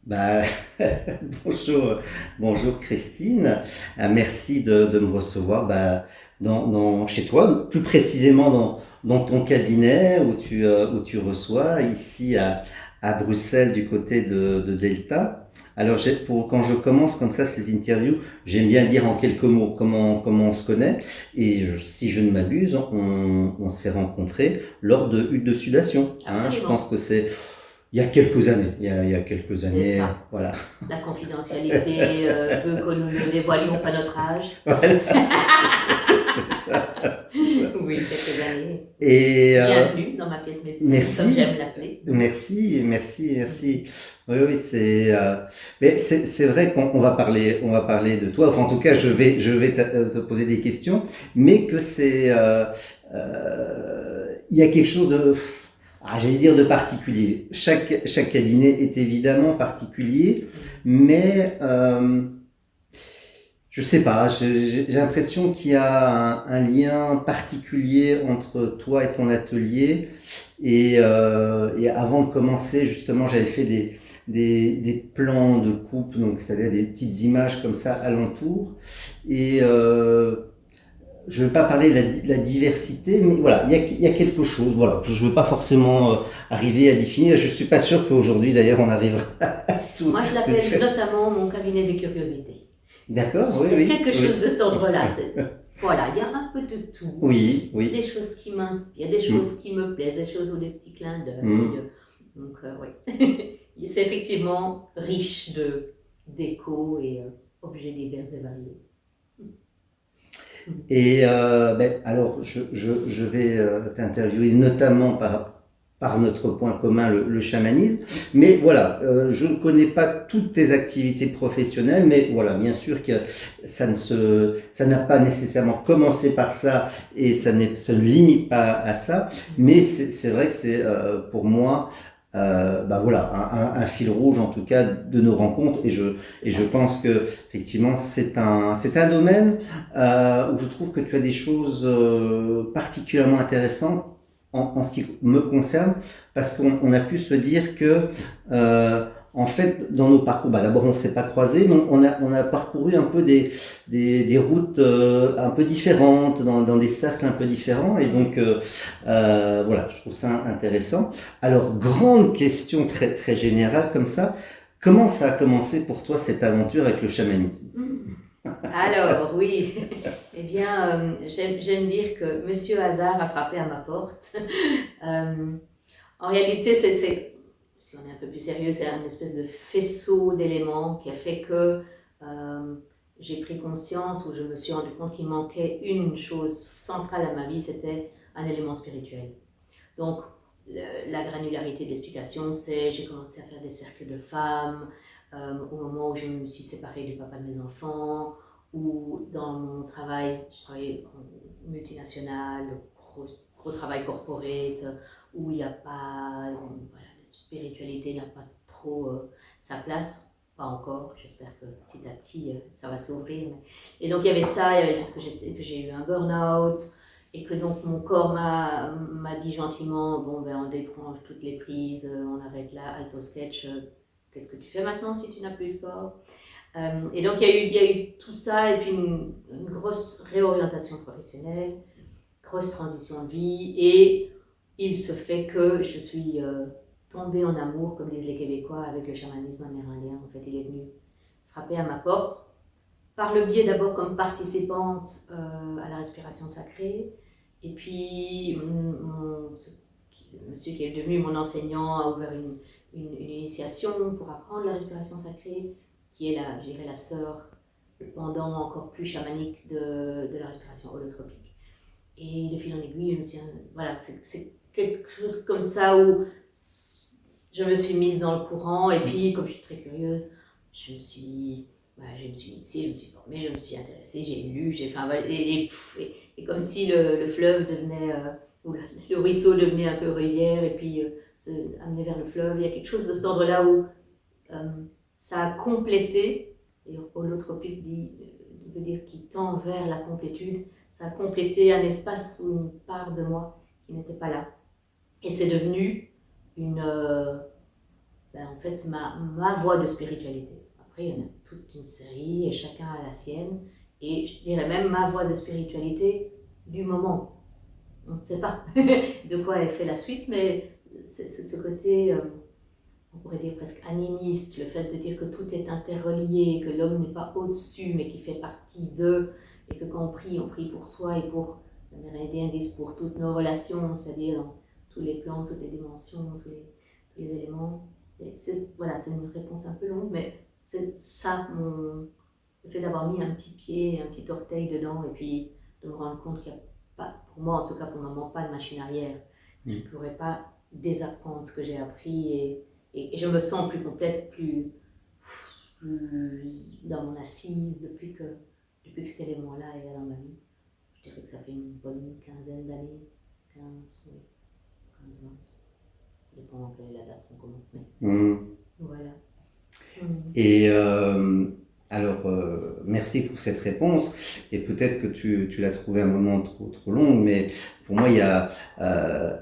Bah, bonjour, bonjour Christine. Merci de me recevoir chez toi, plus précisément dans ton cabinet où tu reçois ici à Bruxelles du côté de Delta. Alors quand je commence comme ça ces interviews, j'aime bien dire en quelques mots comment on se connaît. Si je ne m'abuse, on s'est rencontrés lors de Huttes de Sudation. Hein. Je pense Absolument, que c'est il y a quelques années. Il y a quelques c'est années, ça. voilà. La confidentialité veut que nous ne dévoilions pas notre âge. Voilà, c'est ça, c'est ça. Oui, quelques années. Et Bienvenue dans ma pièce médecine, comme merci, j'aime l'appeler. merci. Oui, oui, mais c'est vrai on va parler de toi. Enfin, en tout cas, je vais te poser des questions, mais que il y a quelque chose j'allais dire de particulier. Chaque cabinet est évidemment particulier, mais je sais pas, j'ai l'impression qu'il y a un lien particulier entre toi et ton atelier. Et avant de commencer, justement, j'avais fait des plans de coupe, donc c'est-à-dire des petites images comme ça alentour. Et je ne veux pas parler de la diversité, mais voilà, il y a quelque chose. Voilà, je ne veux pas forcément arriver à définir. Je ne suis pas sûr qu'aujourd'hui, d'ailleurs, on arrivera à Moi, je tout l'appelle faire. notamment mon cabinet des curiosités. D'accord, Il y a oui, quelque chose oui. de cet ordre-là. Voilà, il y a un peu de tout. Oui, Des oui. choses qui m'inspirent, des Mm, choses qui me plaisent, des choses ou des petits clins d'œil. mm. Donc, oui. C'est effectivement riche d'échos et objets divers et variés. Et alors, je vais t'interviewer notamment par notre point commun, le chamanisme. Mais voilà, je ne connais pas toutes tes activités professionnelles, mais voilà, bien sûr que ça n'a pas nécessairement commencé par ça et ça ne limite pas à ça. Mais c'est vrai que c'est pour moi, voilà, un fil rouge en tout cas de nos rencontres. Et je pense que effectivement, c'est un domaine où je trouve que tu as des choses particulièrement intéressantes en ce qui me concerne, parce qu'on a pu se dire que, en fait, dans nos parcours, d'abord on ne s'est pas croisés, mais on a parcouru un peu des routes un peu différentes, dans des cercles un peu différents, et donc voilà, je trouve ça intéressant. Alors, grande question très générale comme ça, comment ça a commencé pour toi cette aventure avec le chamanisme? Alors, oui, eh bien, j'aime dire que Monsieur Hazard a frappé à ma porte. Euh, En réalité, si on est un peu plus sérieux, c'est une espèce de faisceau d'éléments qui a fait que euh, j'ai pris conscience ou je me suis rendu compte qu'il manquait une chose centrale à ma vie, c'était un élément spirituel. Donc, la granularité de l'explication, c'est j'ai commencé à faire des cercles de femmes au moment où je me suis séparée du papa de mes enfants, ou dans mon travail, je travaillais en multinationale, gros travail corporate, où il n'y a pas, voilà, la spiritualité n'a pas trop sa place, pas encore, j'espère que petit à petit ça va s'ouvrir. Et donc il y avait ça, il y avait le fait que j'ai eu un burn-out, et que donc mon corps m'a dit gentiment, bon ben on débranche toutes les prises, on arrête là, alto sketch, qu'est-ce que tu fais maintenant si tu n'as plus de corps? Et donc il y a eu tout ça, et puis une grosse réorientation professionnelle, grosse transition de vie, et il se fait que je suis tombée en amour, comme disent les Québécois, avec le chamanisme amérindien. En fait, il est venu frapper à ma porte, par le biais d'abord comme participante à la respiration sacrée, et puis le monsieur qui est devenu mon enseignant a ouvert une initiation pour apprendre la respiration sacrée, qui est je dirais, la sœur, le pendant encore plus chamanique de la respiration holotropique. Et de fil en aiguille, je me suis, voilà, c'est quelque chose comme ça où je me suis mise dans le courant, et puis comme je suis très curieuse, je me suis initiée, je me suis formée, je me suis intéressée, j'ai lu, enfin, voilà, et comme si le fleuve devenait, ou le ruisseau devenait un peu rivière, et puis se amenait vers le fleuve. Il y a quelque chose de cet ordre-là où euh, ça a complété, et holotropique veut dire qui tend vers la complétude, ça a complété un espace ou une part de moi qui n'était pas là. Et c'est devenu une, en fait, ma voie de spiritualité. Après, il y en a toute une série et chacun a la sienne. Et je dirais même ma voie de spiritualité du moment. On ne sait pas de quoi elle fait la suite, mais c'est ce côté, on pourrait dire presque animiste, le fait de dire que tout est interrelié, que l'homme n'est pas au-dessus, mais qui fait partie d'eux, et que quand on prie pour soi et pour, les Amérindiens disent pour toutes nos relations, c'est-à-dire dans tous les plans, toutes les dimensions, tous les éléments. Voilà, c'est une réponse un peu longue, mais c'est ça, le fait d'avoir mis un petit pied, un petit orteil dedans, et puis de me rendre compte qu'il n'y a pas, pour moi en tout cas pour le moment, pas de machine arrière. Je ne pourrais pas désapprendre ce que j'ai appris et je me sens plus complète, plus dans mon assise depuis que cet élément-là est là dans ma vie. Je dirais que ça fait une bonne quinzaine d'années, 15, oui, 15 ans. Ça dépend quelle est la date qu'on commence. Voilà. Et alors, merci pour cette réponse. Et peut-être que tu l'as trouvé un moment trop long, mais pour moi,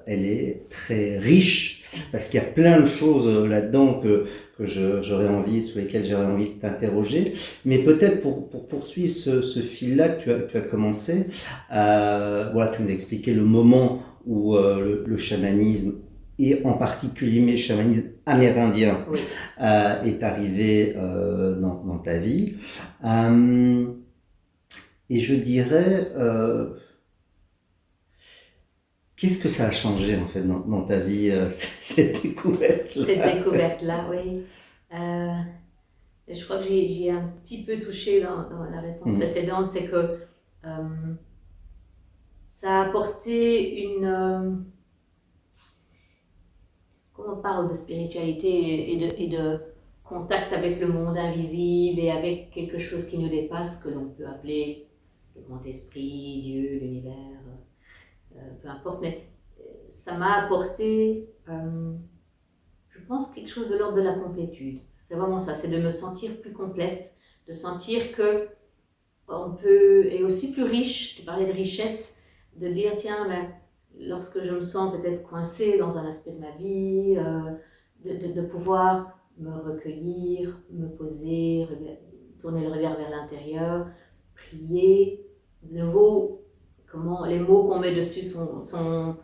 elle est très riche parce qu'il y a plein de choses là-dedans que sur lesquelles j'aurais envie de t'interroger. Mais peut-être pour poursuivre ce fil-là que tu as commencé, voilà, tu nous as expliqué le moment où le chamanisme et en particulier le chamanisme amérindien Oui. est arrivé dans ta vie. Et je dirais, qu'est-ce que ça a changé en fait dans ta vie, cette découverte-là? Cette découverte-là, oui. Je crois que j'y ai un petit peu touché dans la réponse précédente, c'est que ça a apporté une... Quand on parle de spiritualité et de contact avec le monde invisible et avec quelque chose qui nous dépasse, que l'on peut appeler le grand esprit, Dieu, l'univers, peu importe, mais ça m'a apporté, je pense, quelque chose de l'ordre de la complétude. C'est vraiment ça, c'est de me sentir plus complète, de sentir que on peut, et aussi plus riche, tu parlais de richesse, de dire tiens, mais lorsque je me sens peut-être coincée dans un aspect de ma vie, de pouvoir me recueillir, me poser, tourner le regard vers l'intérieur, prier. De nouveau, les mots qu'on met dessus sont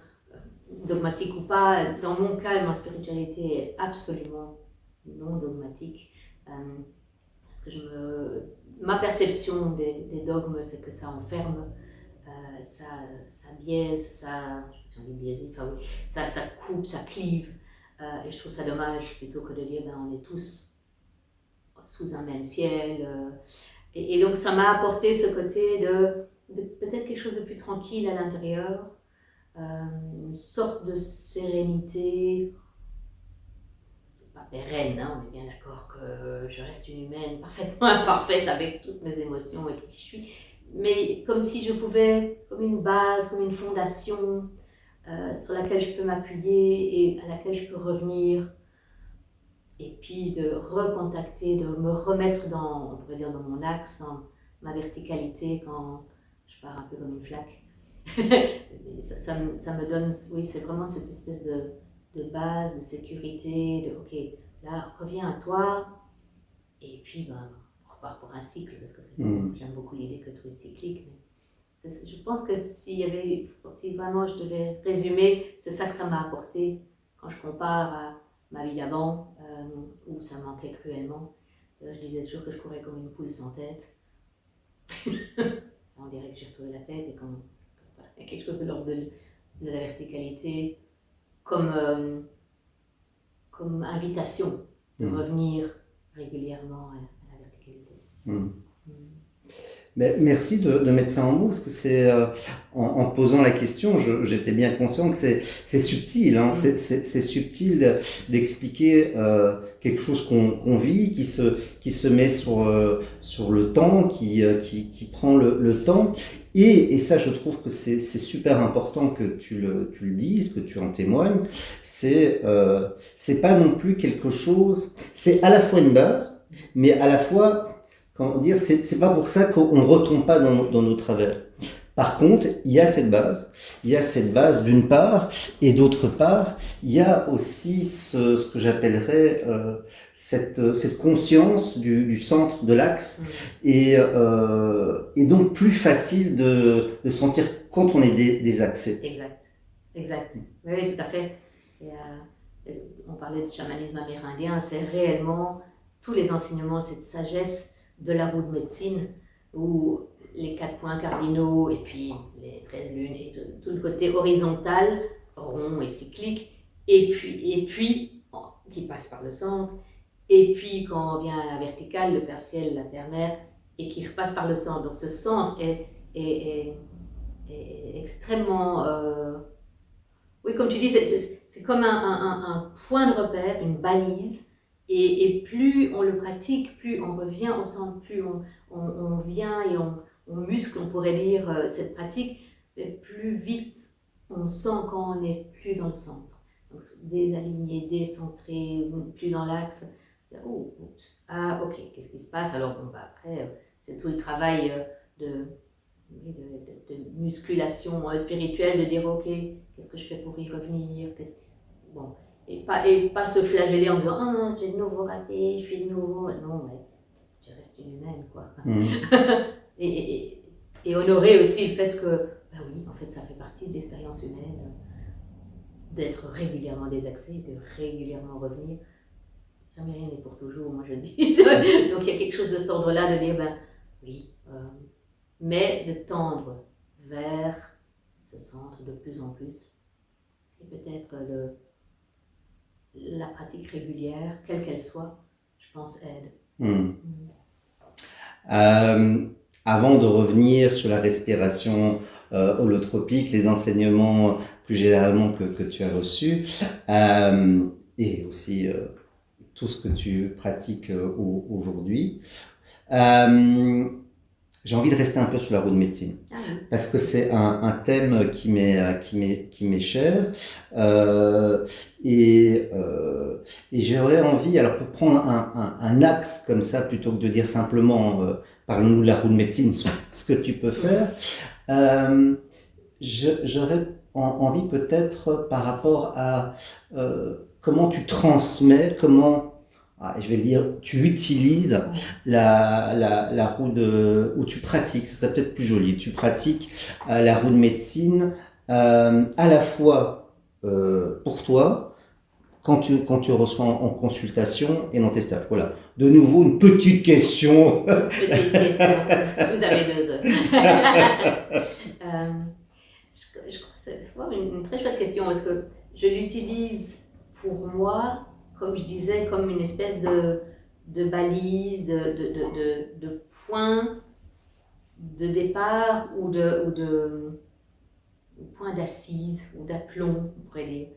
dogmatiques ou pas. Dans mon cas, ma spiritualité est absolument non dogmatique. Parce que ma perception des dogmes, c'est que ça enferme. Ça biaise, ça coupe, ça clive. Et je trouve ça dommage, plutôt que de dire on est tous sous un même ciel. Et donc ça m'a apporté ce côté de peut-être quelque chose de plus tranquille à l'intérieur, une sorte de sérénité, c'est pas pérenne, hein, on est bien d'accord que je reste une humaine parfaitement imparfaite avec toutes mes émotions et tout qui je suis. Mais comme si je pouvais, comme une base, comme une fondation sur laquelle je peux m'appuyer et à laquelle je peux revenir, et puis de recontacter, de me remettre on pourrait dire dans mon axe, dans ma verticalité quand je pars un peu comme une flaque. ça me donne, oui, c'est vraiment cette espèce de base, de sécurité, ok, là, reviens à toi, et puis on repart pour un cycle, parce que j'aime beaucoup l'idée que tout est cyclique. Mais je pense que si vraiment je devais résumer, c'est ça que ça m'a apporté quand je compare à ma vie d'avant, où ça manquait cruellement. Je disais toujours que je courais comme une poule sans tête. On dirait que j'ai retrouvé la tête et il y a quelque chose de l'ordre de la verticalité, comme invitation de revenir régulièrement à la verticalité. Mais merci de mettre ça en mots, parce que c'est en posant la question, j'étais bien conscient que c'est subtil, hein, c'est subtil d'expliquer quelque chose qu'on vit, qui se met sur le temps, qui prend le temps. Et ça, je trouve que c'est super important que tu le dises, que tu en témoignes. C'est pas non plus quelque chose, c'est à la fois une base, mais à la fois, comment dire, c'est pas pour ça qu'on ne retombe pas dans nos travers. Par contre, il y a cette base. Il y a cette base d'une part, et d'autre part, il y a aussi ce que j'appellerais cette conscience du centre de l'axe, et donc plus facile de sentir quand on est désaxé. Exact, exact. Oui, oui, tout à fait. Et, on parlait de chamanisme amérindien, c'est réellement tous les enseignements, cette sagesse de la roue de médecine, où les 4 points cardinaux et puis les 13 lunes et tout le côté horizontal, rond et cyclique, et puis qui passe par le centre, et puis quand on vient à la verticale, le père ciel, la terre mère, et qui repasse par le centre. Donc ce centre est extrêmement... oui, comme tu dis, c'est comme un point de repère, une balise, et plus on le pratique, plus on revient au centre, plus on vient et on muscle, on pourrait dire, cette pratique, mais plus vite on sent quand on n'est plus dans le centre. Donc désaligné, décentré, plus dans l'axe. Oh, oups, ah ok, qu'est-ce qui se passe? Alors bon, bah, après, c'est tout le travail de musculation spirituelle, de dire ok, qu'est-ce que je fais pour y revenir, bon, et pas se flageller en disant ah, j'ai de nouveau raté, je suis de nouveau. Non, mais je reste une humaine, quoi. Et honorer aussi le fait que, bah oui, en fait, ça fait partie de l'expérience humaine, d'être régulièrement désaxé, de régulièrement revenir. Jamais rien n'est pour toujours, moi je dis. Donc il y a quelque chose de cet ordre-là, de dire ben oui, mais de tendre vers ce centre de plus en plus. Et peut-être la pratique régulière, quelle qu'elle soit, je pense, aide. Avant de revenir sur la respiration holotropique, les enseignements plus généralement que tu as reçus, et aussi tout ce que tu pratiques aujourd'hui, j'ai envie de rester un peu sur la roue de médecine, parce que c'est un thème qui m'est cher, et j'aurais envie, alors pour prendre un axe comme ça, plutôt que de dire simplement parle-nous de la roue de médecine, ce que tu peux faire, j'aurais envie peut-être par rapport à comment tu transmets, je vais le dire, tu utilises la roue ou tu pratiques, ce serait peut-être plus joli, tu pratiques la roue de médecine à la fois pour toi, quand tu reçois en consultation et dans tes stages. Voilà. De nouveau, une petite question. Petite question. Vous avez 2 heures. Je crois que c'est une très chouette question parce que je l'utilise pour moi, comme je disais, comme une espèce de balise, de point de départ ou de point d'assise ou d'aplomb, on pourrait dire.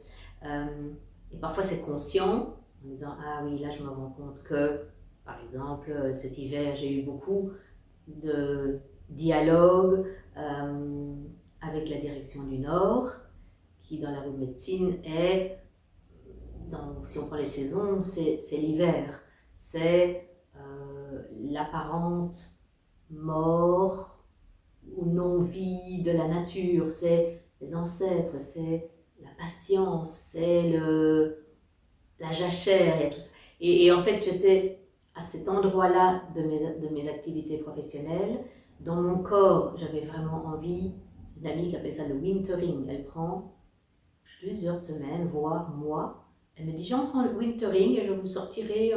Et parfois c'est conscient, en disant ah oui, là je me rends compte que, par exemple, cet hiver j'ai eu beaucoup de dialogue avec la direction du Nord, qui dans la roue de médecine est, si on prend les saisons, c'est l'hiver, c'est l'apparente mort ou non-vie de la nature, c'est les ancêtres, c'est la patience, c'est la jachère, et tout ça. Et en fait, j'étais à cet endroit-là de mes activités professionnelles. Dans mon corps, j'avais vraiment envie, une amie qui appelle ça le wintering, elle prend plusieurs semaines, voire mois. Elle me dit j'entre en wintering et je vous sortirai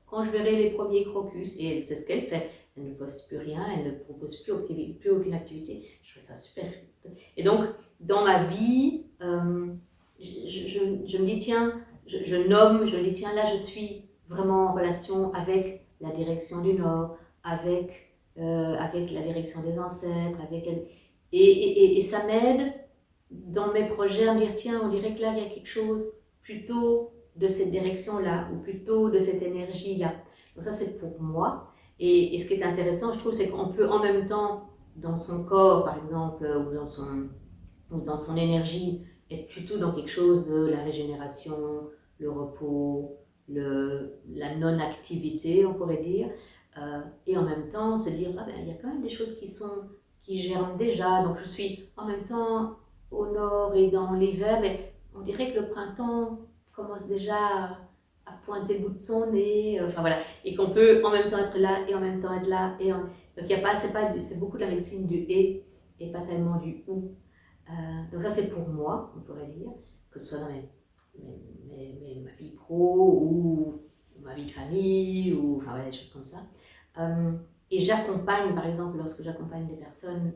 quand je verrai les premiers crocus. Et c'est ce qu'elle fait. Elle ne poste plus rien, elle ne propose plus aucune activité. Je trouve ça super. Et donc, dans ma vie, je me dis tiens, je nomme, je me dis tiens, là je suis vraiment en relation avec la direction du Nord, avec la direction des ancêtres, et ça m'aide dans mes projets à me dire tiens, on dirait que là il y a quelque chose plutôt de cette direction-là, ou plutôt de cette énergie-là. Donc ça c'est pour moi. Et ce qui est intéressant, je trouve, c'est qu'on peut en même temps, dans son corps par exemple, ou dans son énergie, être plutôt dans quelque chose de la régénération, le repos, la non-activité, on pourrait dire, et en même temps se dire, ah ben, il y a quand même des choses qui qui germent déjà. Donc je suis en même temps au nord et dans l'hiver, mais on dirait que le printemps commence déjà à pointer le bout de son nez. Enfin voilà, et qu'on peut en même temps être là et en même temps être là. Donc il y a pas, c'est beaucoup de la médecine du et pas tellement du ou. Donc ça c'est pour moi, on pourrait dire, que ce soit dans ma vie pro ou ma vie de famille ou enfin voilà, des choses comme ça. Et j'accompagne, par exemple, lorsque j'accompagne des personnes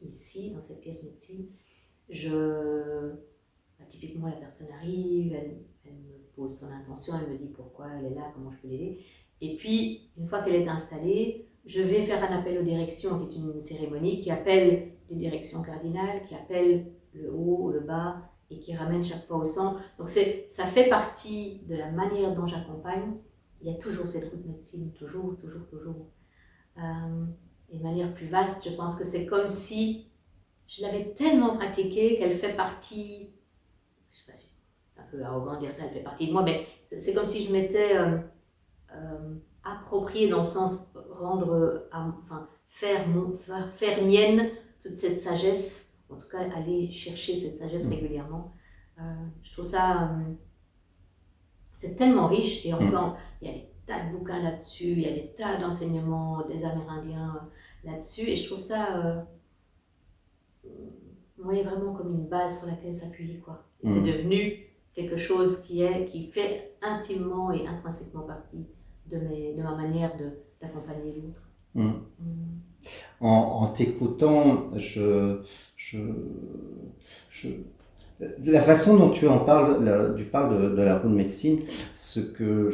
ici, dans cette pièce médecine, typiquement la personne arrive, elle me pose son intention, elle me dit pourquoi elle est là, comment je peux l'aider. Et puis, une fois qu'elle est installée, je vais faire un appel aux directions, qui est une cérémonie qui appelle les directions cardinales, qui appelle le haut, le bas, et qui ramène chaque fois au centre. Donc ça fait partie de la manière dont j'accompagne. Il y a toujours cette route médecine, toujours. Et de manière plus vaste, je pense que c'est comme si je l'avais tellement pratiquée qu'elle fait partie, je sais pas si c'est un peu arrogant de dire ça, elle fait partie de moi, mais c'est comme si je m'étais appropriée dans le sens faire mienne toute cette sagesse, en tout cas aller chercher cette sagesse régulièrement. Je trouve ça, c'est tellement riche et il y a des tas de bouquins là-dessus, il y a des tas d'enseignements des Amérindiens là-dessus et je trouve ça vraiment comme une base sur laquelle s'appuyer quoi. Et c'est devenu quelque chose qui fait intimement et intrinsèquement partie de ma manière d'accompagner l'autre. En t'écoutant, la façon dont tu en parles, tu parles de la roue de médecine, ce que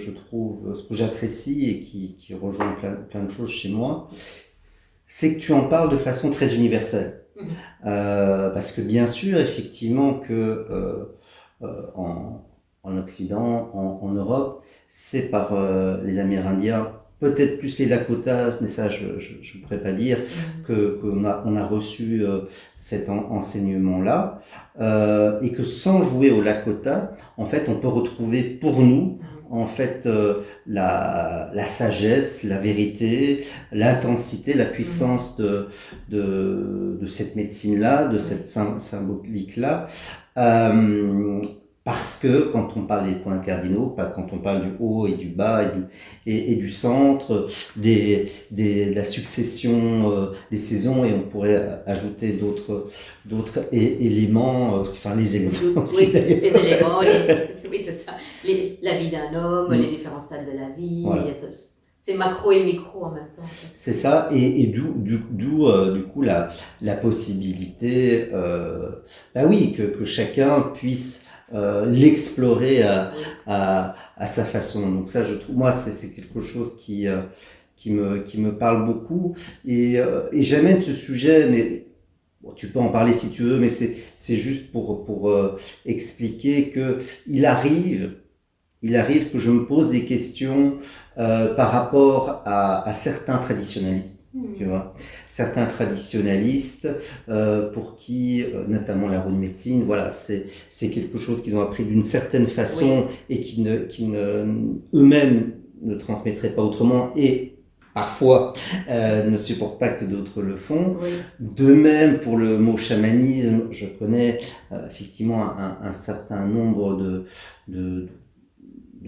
j'apprécie et qui rejoint plein de choses chez moi, c'est que tu en parles de façon très universelle. Parce que bien sûr, effectivement, que en Occident, en Europe, c'est par les Amérindiens, peut-être plus les Lakota, mais ça je ne pourrais pas dire, qu'on a reçu cet enseignement-là, et que sans jouer au Lakota, en fait, on peut retrouver pour nous, en fait, la sagesse, la vérité, l'intensité, la puissance de cette médecine-là, de cette symbolique-là. Parce que quand on parle des points cardinaux, pas quand on parle du haut et du bas et du centre, de la succession des saisons, et on pourrait ajouter d'autres éléments, enfin les éléments aussi. Oui, les éléments, oui c'est ça, la vie d'un homme, les différents stades de la vie, voilà. C'est macro et micro en même temps. C'est ça, et d'où du coup la possibilité, oui, que chacun puisse l'explorer à sa façon. Donc ça, je trouve, moi, c'est quelque chose qui me parle beaucoup, et j'amène ce sujet, mais bon, tu peux en parler si tu veux, mais c'est juste pour expliquer que il arrive que je me pose des questions par rapport à certains traditionalistes. Tu vois, certains traditionalistes pour qui, notamment la roue de médecine, voilà, c'est quelque chose qu'ils ont appris d'une certaine façon, et qui eux-mêmes ne transmettraient pas autrement, et parfois ne supportent pas que d'autres le font. De même pour le mot chamanisme, je connais effectivement un certain nombre de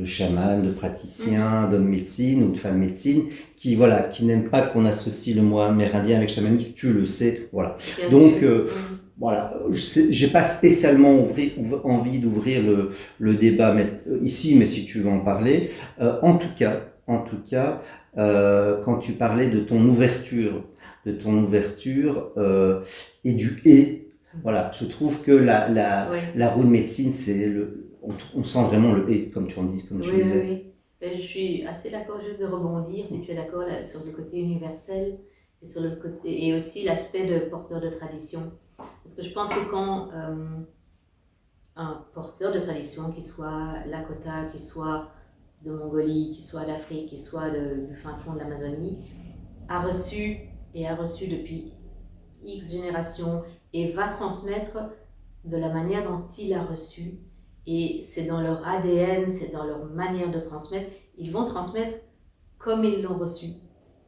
chamans, de praticiens, d'hommes médecine ou de femmes médecine qui n'aiment pas qu'on associe le mot amérindien avec chamanisme, tu le sais, voilà. Bien donc voilà, j'ai pas spécialement envie d'ouvrir le débat ici, mais si tu veux en parler, en tout cas, quand tu parlais de ton ouverture et du voilà, je trouve que la roue de médecine, c'est on sent vraiment le et, comme tu disais. Oui. Ben, je suis assez d'accord, juste de rebondir, si tu es d'accord sur le côté universel et sur le côté, et aussi l'aspect de porteur de tradition. Parce que je pense que quand un porteur de tradition, qu'il soit Lakota, qu'il soit de Mongolie, qu'il soit d'Afrique, qu'il soit du fin fond de l'Amazonie, a reçu depuis X générations et va transmettre de la manière dont il a reçu. Et c'est dans leur ADN, c'est dans leur manière de transmettre. Ils vont transmettre comme ils l'ont reçu.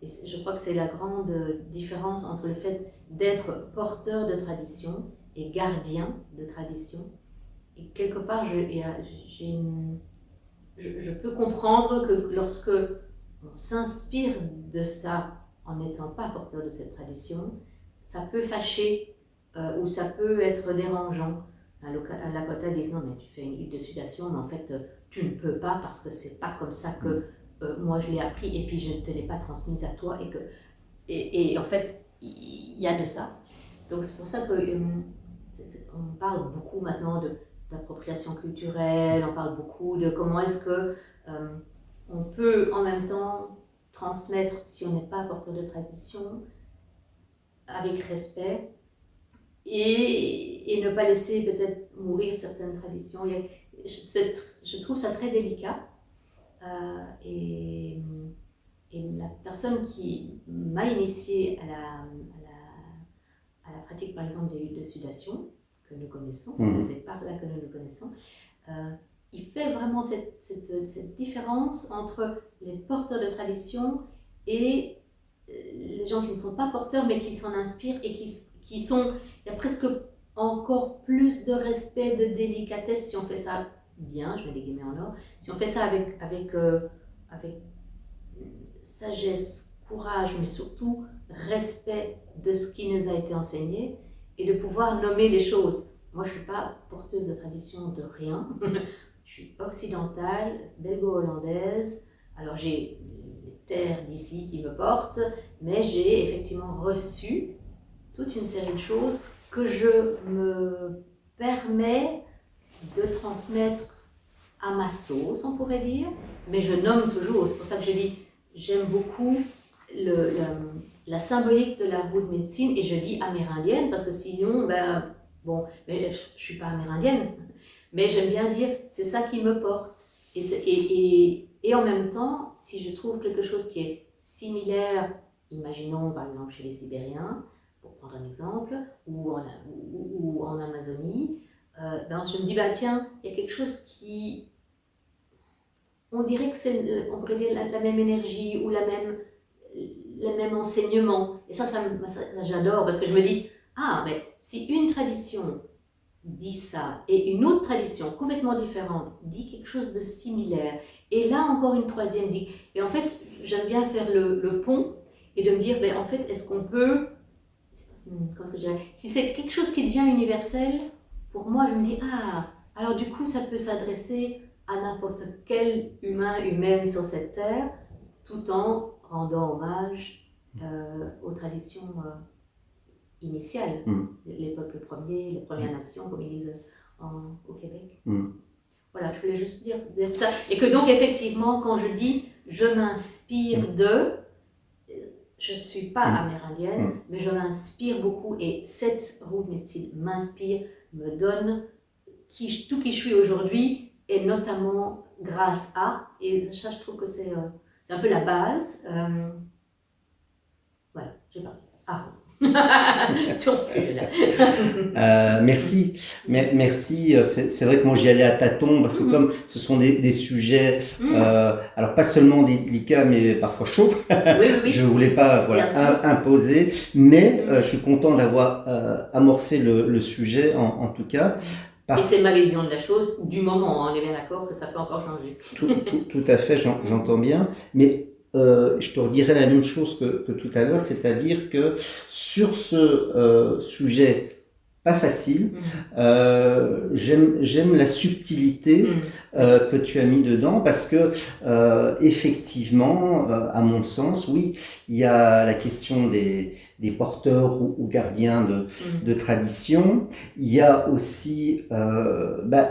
Et je crois que c'est la grande différence entre le fait d'être porteur de tradition et gardien de tradition. Et quelque part, je peux comprendre que lorsque on s'inspire de ça en n'étant pas porteur de cette tradition, ça peut fâcher ou ça peut être dérangeant. À Lakota disent non, mais tu fais une huile de sudation, mais en fait tu ne peux pas parce que c'est pas comme ça que moi je l'ai appris et puis je ne te l'ai pas transmise à toi et en fait il y a de ça. Donc c'est pour ça que on parle beaucoup maintenant d'appropriation culturelle, on parle beaucoup de comment est-ce que on peut en même temps transmettre, si on n'est pas porteur de tradition, avec respect et ne pas laisser peut-être mourir certaines traditions. Je trouve ça très délicat et la personne qui m'a initiée à la pratique par exemple des huiles de sudation, que nous connaissons, c'est par là que nous le connaissons, il fait vraiment cette différence entre les porteurs de tradition et les gens qui ne sont pas porteurs mais qui s'en inspirent et qui sont, il y a presque encore plus de respect, de délicatesse si on fait ça bien, je mets des guillemets en or, si on fait ça avec sagesse, courage, mais surtout respect de ce qui nous a été enseigné et de pouvoir nommer les choses. Moi, je ne suis pas porteuse de tradition de rien. Je suis occidentale, belgo-hollandaise. Alors, j'ai les terres d'ici qui me portent, mais j'ai effectivement reçu toute une série de choses que je me permets de transmettre à ma sauce, on pourrait dire, mais je nomme toujours. C'est pour ça que je dis, j'aime beaucoup la symbolique de la roue de médecine et je dis amérindienne parce que sinon, bon, mais je ne suis pas amérindienne, mais j'aime bien dire c'est ça qui me porte. Et en même temps, si je trouve quelque chose qui est similaire, imaginons par exemple chez les Sibériens, pour prendre un exemple, ou en Amazonie, je me dis, tiens, il y a quelque chose qui, on dirait que c'est, on pourrait dire la même énergie ou le même enseignement. Et ça j'adore parce que je me dis, mais si une tradition dit ça et une autre tradition complètement différente dit quelque chose de similaire et là encore une troisième dit, et en fait j'aime bien faire le pont et de me dire, en fait est-ce qu'on peut, comment est-ce que je dirais, si c'est quelque chose qui devient universel, pour moi je me dis, alors du coup ça peut s'adresser à n'importe quel humain, humaine sur cette terre, tout en rendant hommage aux traditions initiales, les peuples premiers, les Premières Nations, comme ils disent au Québec. Voilà, je voulais juste dire ça. Et que donc, effectivement, quand je dis « je m'inspire de », je ne suis pas amérindienne, mais je m'inspire beaucoup. Et cette roue de médecine m'inspire, me donne tout qui je suis aujourd'hui, et notamment grâce à. Et ça, je trouve que c'est un peu la base. Voilà, j'ai parlé. Sur ce sujet-là. Merci. Merci. C'est vrai que moi j'y allais à tâtons parce que comme ce sont des sujets, alors pas seulement délicats mais parfois chauds, oui. je voulais pas imposer, mais je suis content d'avoir amorcé le sujet en tout cas. Et c'est ma vision de la chose du moment, on est bien d'accord que ça peut encore changer. Tout à fait, j'entends bien, mais je te redirai la même chose que tout à l'heure, c'est-à-dire que sur ce sujet pas facile, j'aime la subtilité que tu as mis dedans parce que effectivement, à mon sens, oui, il y a la question des porteurs ou gardiens de tradition. Il y a aussi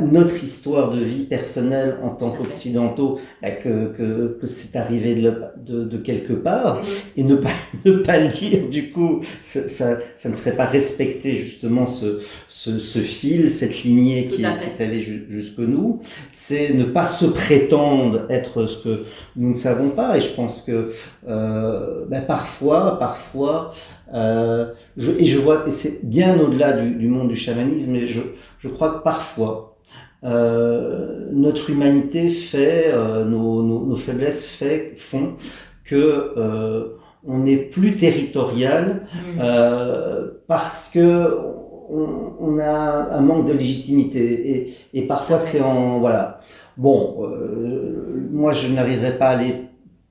notre histoire de vie personnelle en tant qu'occidentaux, que c'est arrivé de quelque part, et ne pas le dire, du coup, ça ne serait pas respecter justement ce fil, cette lignée qui est allée jusque nous. C'est ne pas se prétendre être ce que nous ne savons pas, et je pense que parfois, je vois, et c'est bien au-delà du monde du chamanisme, mais je crois que parfois notre humanité fait, nos faiblesses font que on est plus territorial parce que on a un manque de légitimité et parfois c'est en voilà. Bon, moi je n'arriverai pas à aller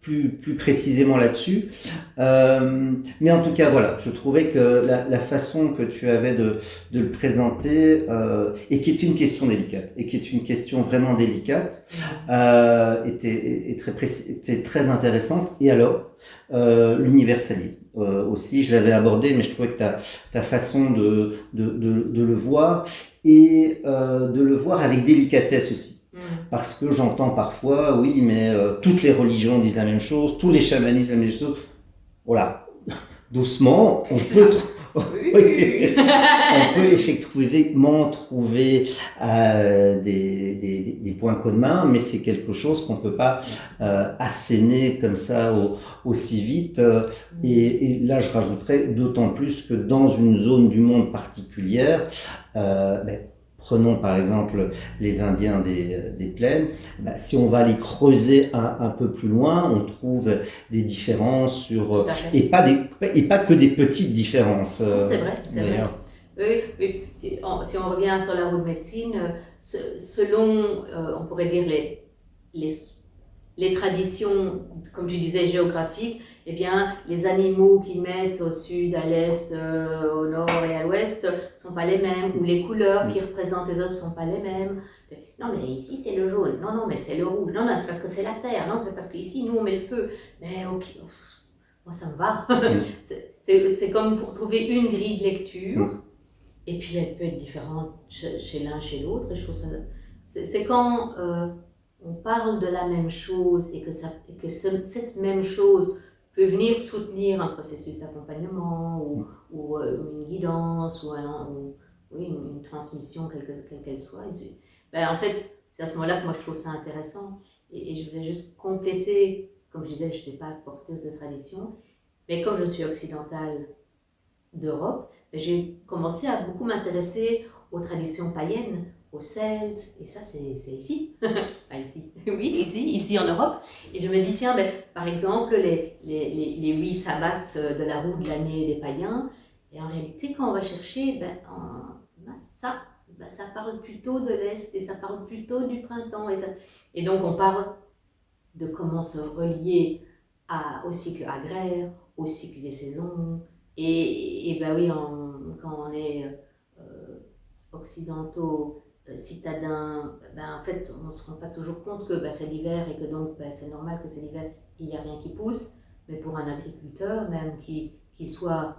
plus précisément là-dessus, mais en tout cas voilà, je trouvais que la façon que tu avais de le présenter et qui est une question délicate et qui est une question vraiment délicate était très intéressante. Et alors l'universalisme aussi, je l'avais abordé, mais je trouvais que ta façon de le voir et de le voir avec délicatesse aussi. Parce que j'entends parfois, oui, mais toutes les religions disent la même chose, tous les chamanismes disent la même chose. Voilà, doucement, on peut, on peut effectivement trouver des points communs, mais c'est quelque chose qu'on ne peut pas asséner comme ça aussi vite. Et là, je rajouterais d'autant plus que dans une zone du monde particulière, prenons par exemple les Indiens des plaines, si on va les creuser un peu plus loin, on trouve des différences sur et pas que des petites différences. C'est vrai, c'est vrai. Oui. Si on revient sur la roue de médecine, selon, on pourrait dire les traditions, comme tu disais, géographiques, eh bien, les animaux qu'ils mettent au sud, à l'est, au nord et à l'ouest sont pas les mêmes, ou les couleurs qui représentent les os sont pas les mêmes. Non, mais ici c'est le jaune, non, mais c'est le rouge, non, c'est parce que c'est la terre, non, c'est parce qu'ici nous on met le feu. Mais ok, moi ça me va. C'est comme pour trouver une grille de lecture, et puis elle peut être différente chez l'un, chez l'autre, et je trouve ça. C'est quand on parle de la même chose et que cette même chose peut venir soutenir un processus d'accompagnement ou une guidance ou une transmission, quelle qu'elle soit. En fait, c'est à ce moment-là que moi je trouve ça intéressant. Et je voulais juste compléter, comme je disais, je n'étais pas porteuse de tradition, mais comme je suis occidentale d'Europe, j'ai commencé à beaucoup m'intéresser aux traditions païennes, aux Celtes, et ça c'est ici, pas ici, oui, ici en Europe. Et je me dis, tiens, par exemple, les 8 sabbats de la roue de l'année des païens, et en réalité, quand on va chercher, ça parle plutôt de l'Est, et ça parle plutôt du printemps, et donc on parle de comment se relier au cycle agraire, au cycle des saisons, et oui, quand on est occidentaux, citadins, en fait, on ne se rend pas toujours compte que c'est l'hiver et que donc c'est normal que c'est l'hiver, il n'y a rien qui pousse. Mais pour un agriculteur, même qu'il soit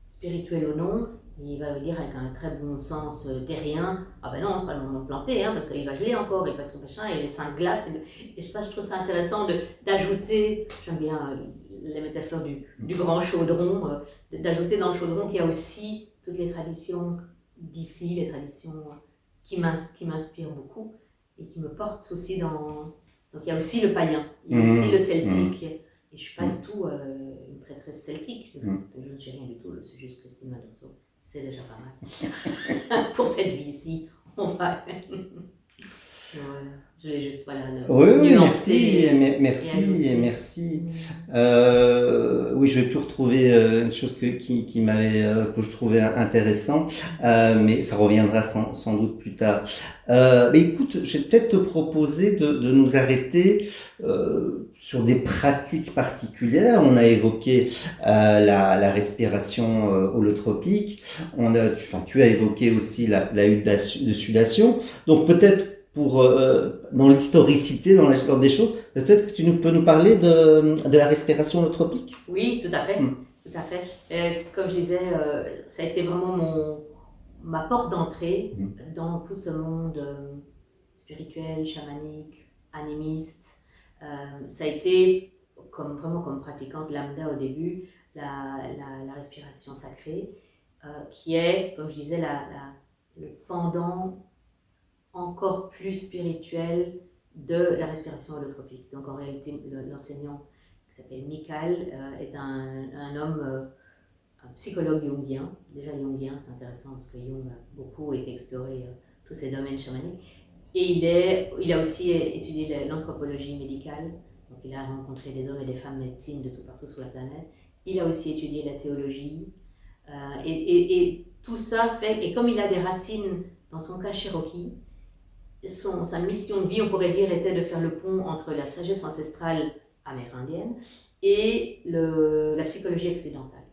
spirituel ou non, il va dire avec un très bon sens terrien, ah ben non, c'est pas le moment de planter, parce qu'il va geler encore, et parce que machin, et les seins de glace. Et ça, je trouve ça intéressant d'ajouter, j'aime bien les métaphores du grand chaudron, d'ajouter dans le chaudron qu'il y a aussi toutes les traditions d'ici, les traditions qui m'inspirent beaucoup et qui me portent aussi dans. Donc il y a aussi le païen, il y a aussi le celtique. Et je ne suis pas du tout une prêtresse celtique, je ne suis rien du tout, c'est juste Christine Madosso. C'est déjà pas mal. Pour cette vie-ci, on va. Je l'ai juste nuancé. Merci. Oui, je vais plus retrouver une chose que je trouvais intéressant, mais ça reviendra sans doute plus tard. Mais écoute, je vais peut-être te proposer de nous arrêter sur des pratiques particulières. On a évoqué la respiration holotropique. Tu as évoqué aussi la hutte de sudation. Donc peut-être dans l'historicité, dans l'ordre des choses, peut-être que tu peux nous parler de la respiration holotropique. Oui, tout à fait. Tout à fait. Comme je disais, ça a été vraiment ma porte d'entrée dans tout ce monde spirituel, chamanique, animiste. Ça a été vraiment comme pratiquante lambda au début, la respiration sacrée, qui est, comme je disais, le pendant encore plus spirituel de la respiration holotropique. Donc en réalité, l'enseignant qui s'appelle Michael est un homme, un psychologue jungien. Déjà jungien, c'est intéressant parce que Jung a beaucoup été exploré tous ces domaines chamaniques. Et il a aussi étudié l'anthropologie médicale, Donc il a rencontré des hommes et des femmes médecine de tout partout sur la planète. Il a aussi étudié la théologie. Et tout ça fait, et comme il a des racines, dans son cas Cherokee, sa mission de vie, on pourrait dire, était de faire le pont entre la sagesse ancestrale amérindienne et la psychologie occidentale.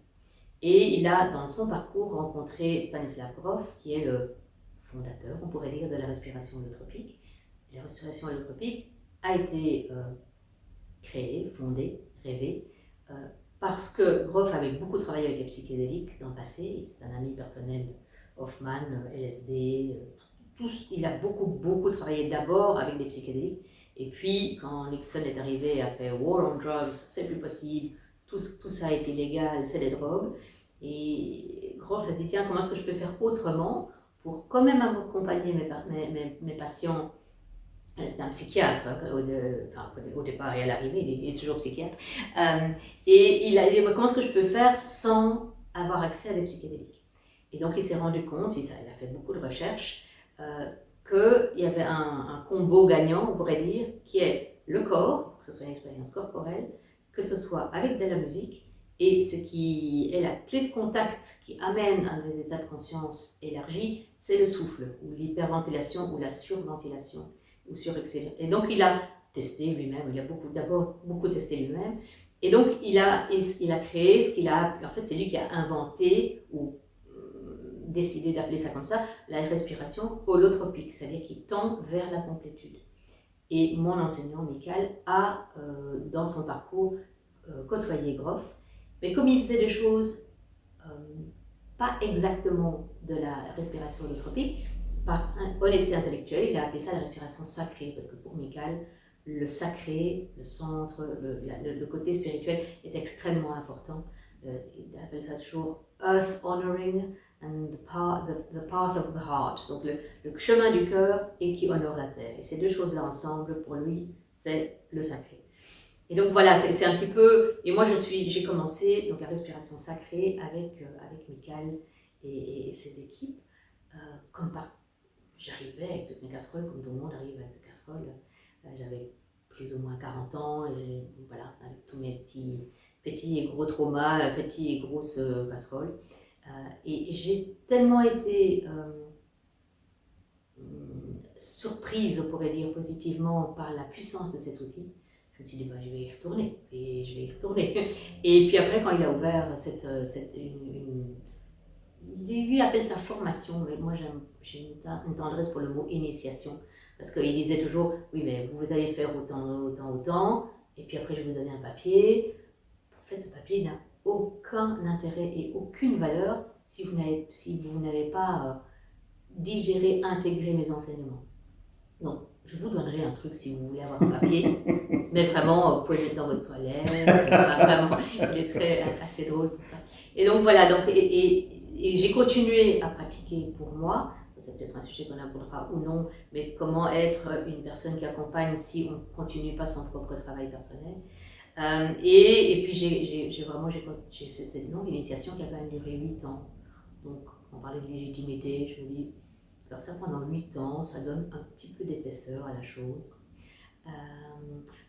Et il a, dans son parcours, rencontré Stanislav Grof, qui est le fondateur, on pourrait dire, de la respiration holotropique. La respiration holotropique a été créée, fondée, rêvée, parce que Grof avait beaucoup travaillé avec les psychédéliques dans le passé. C'est un ami personnel Hoffman, LSD, il a beaucoup travaillé d'abord avec des psychédéliques. Et puis, quand Nixon est arrivé, a fait War on Drugs, c'est plus possible, tout ça est illégal, c'est des drogues. Et Grof a dit, tiens, comment est-ce que je peux faire autrement pour quand même accompagner mes patients. C'était un psychiatre au départ et à l'arrivée, il est toujours psychiatre. Et il a dit, comment est-ce que je peux faire sans avoir accès à des psychédéliques? Et donc il s'est rendu compte, il a fait beaucoup de recherches, qu'il y avait un combo gagnant, on pourrait dire, qui est le corps, que ce soit une expérience corporelle, que ce soit avec de la musique, et ce qui est la clé de contact qui amène à des états de conscience élargis, c'est le souffle, ou l'hyperventilation, ou la surventilation, ou surexcellence. Et donc il a testé lui-même, il a d'abord beaucoup testé lui-même, et donc il a créé ce qu'il a, en fait c'est lui qui a inventé, ou décidé d'appeler ça comme ça, la respiration holotropique, c'est-à-dire qui tend vers la complétude. Et mon enseignant, Michael, a, dans son parcours, côtoyé Grof, mais comme il faisait des choses pas exactement de la respiration holotropique, par honnêteté intellectuelle, il a appelé ça la respiration sacrée, parce que pour Michael, le sacré, le centre, le côté spirituel est extrêmement important. Il appelle ça toujours earth honoring and the path of the heart, donc le chemin du cœur et qui honore la terre. Et ces deux choses-là ensemble, pour lui, c'est le sacré. Et donc voilà, c'est un petit peu, et moi j'ai commencé donc la respiration sacrée avec Michael et ses équipes, j'arrivais avec toutes mes casseroles, comme tout le monde arrive avec ses casseroles. J'avais plus ou moins 40 ans, et voilà, avec tous mes petits et gros traumas, petits et grosses casseroles. Et j'ai tellement été surprise, on pourrait dire positivement, par la puissance de cet outil. Je me suis dit, je vais y retourner, et je vais y retourner. Et puis après, quand il a ouvert lui appelle ça formation, mais moi j'ai une tendresse pour le mot initiation, parce qu'il disait toujours, oui, mais vous allez faire autant, et puis après je vais vous donner un papier. En fait, ce papier n'a aucun intérêt et aucune valeur si vous n'avez pas digéré, intégré mes enseignements. Donc, je vous donnerai un truc si vous voulez avoir un papier, mais vraiment, vous pouvez le mettre dans votre toilette, vraiment, il est assez drôle pour ça. Et donc voilà, et j'ai continué à pratiquer pour moi, ça c'est peut-être un sujet qu'on abordera ou non, mais comment être une personne qui accompagne si on ne continue pas son propre travail personnel. Et puis j'ai fait cette longue initiation qui a quand même duré 8 ans. Donc on parlait de légitimité, je me dis, alors ça pendant 8 ans, ça donne un petit peu d'épaisseur à la chose.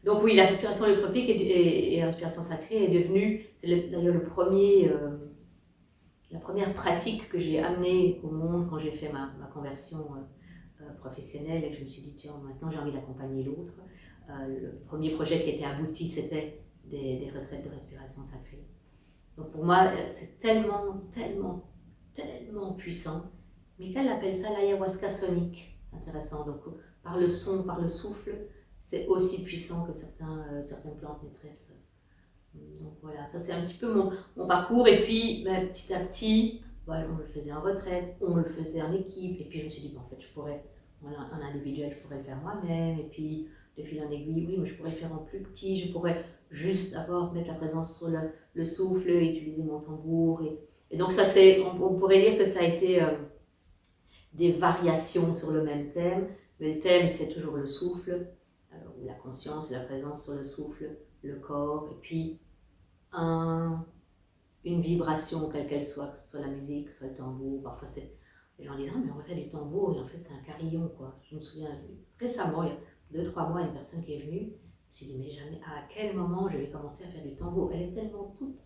Donc oui, la respiration holotropique et la respiration sacrée est devenue, c'est d'ailleurs la première pratique que j'ai amenée au monde quand j'ai fait ma conversion professionnelle et que je me suis dit, tiens, maintenant j'ai envie d'accompagner l'autre. Le premier projet qui était abouti, c'était des retraites de respiration sacrée. Donc pour moi, c'est tellement puissant. Michael appelle ça l'ayahuasca sonique. Intéressant. Donc par le son, par le souffle, c'est aussi puissant que certaines plantes maîtresses. Donc voilà, ça c'est un petit peu mon parcours. Et puis petit à petit, on le faisait en retraite, on le faisait en équipe. Et puis je me suis dit, en fait, en individuel, je pourrais le faire moi-même. Et puis de fil en aiguille, oui, mais je pourrais le faire en plus petit. Je pourrais juste mettre la présence sur le souffle, utiliser mon tambour. Et donc ça, on pourrait dire que ça a été des variations sur le même thème. Mais le thème, c'est toujours le souffle, ou la conscience, la présence sur le souffle, le corps, et puis une vibration, quelle qu'elle soit, que ce soit la musique, soit le tambour. Parfois, les gens disent, mais on va faire du tambour, et en fait, c'est un carillon, quoi. Je me souviens récemment, il y a 2-3 mois, une personne qui est venue, me suis dit, mais jamais, à quel moment je vais commencer à faire du tambour? Elle est tellement toute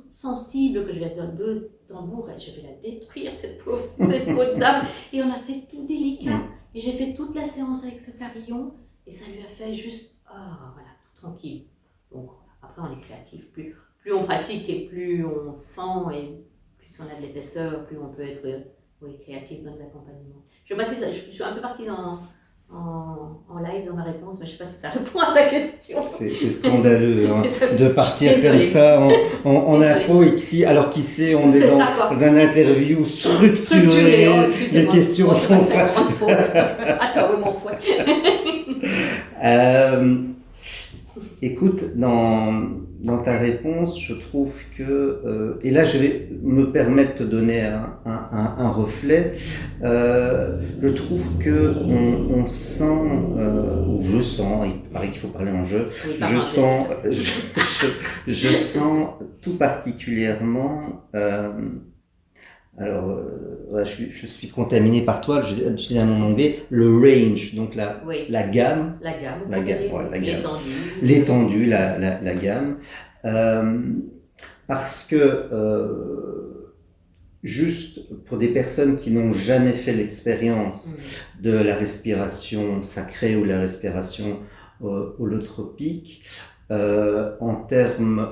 sensible que je vais faire 2 tambours et je vais la détruire, cette pauvre dame. Et on a fait tout délicat. Et j'ai fait toute la séance avec ce carillon et ça lui a fait juste, voilà, tout tranquille. Donc après on est créatif, plus on pratique et plus on sent et plus on a de l'épaisseur, plus on peut être créatif dans l'accompagnement. Je ne sais pas si je suis un peu partie en live dans ma réponse, mais je ne sais pas si ça répond à ta question. C'est scandaleux hein, de partir comme ça en info ici, alors qu'ici on est dans un interview structuré, les questions sont pas... Attends, oui, mon fouet. Écoute, dans ta réponse, je trouve que, et là je vais me permettre de te donner un reflet, je trouve que on sent, ou je sens, il paraît qu'il faut parler en jeu, je sens tout particulièrement, alors voilà, je suis contaminé par toi, je dis un nom anglais, le range, donc la gamme, l'étendue, la gamme, parce que juste pour des personnes qui n'ont jamais fait l'expérience de la respiration sacrée ou la respiration holotropique, en termes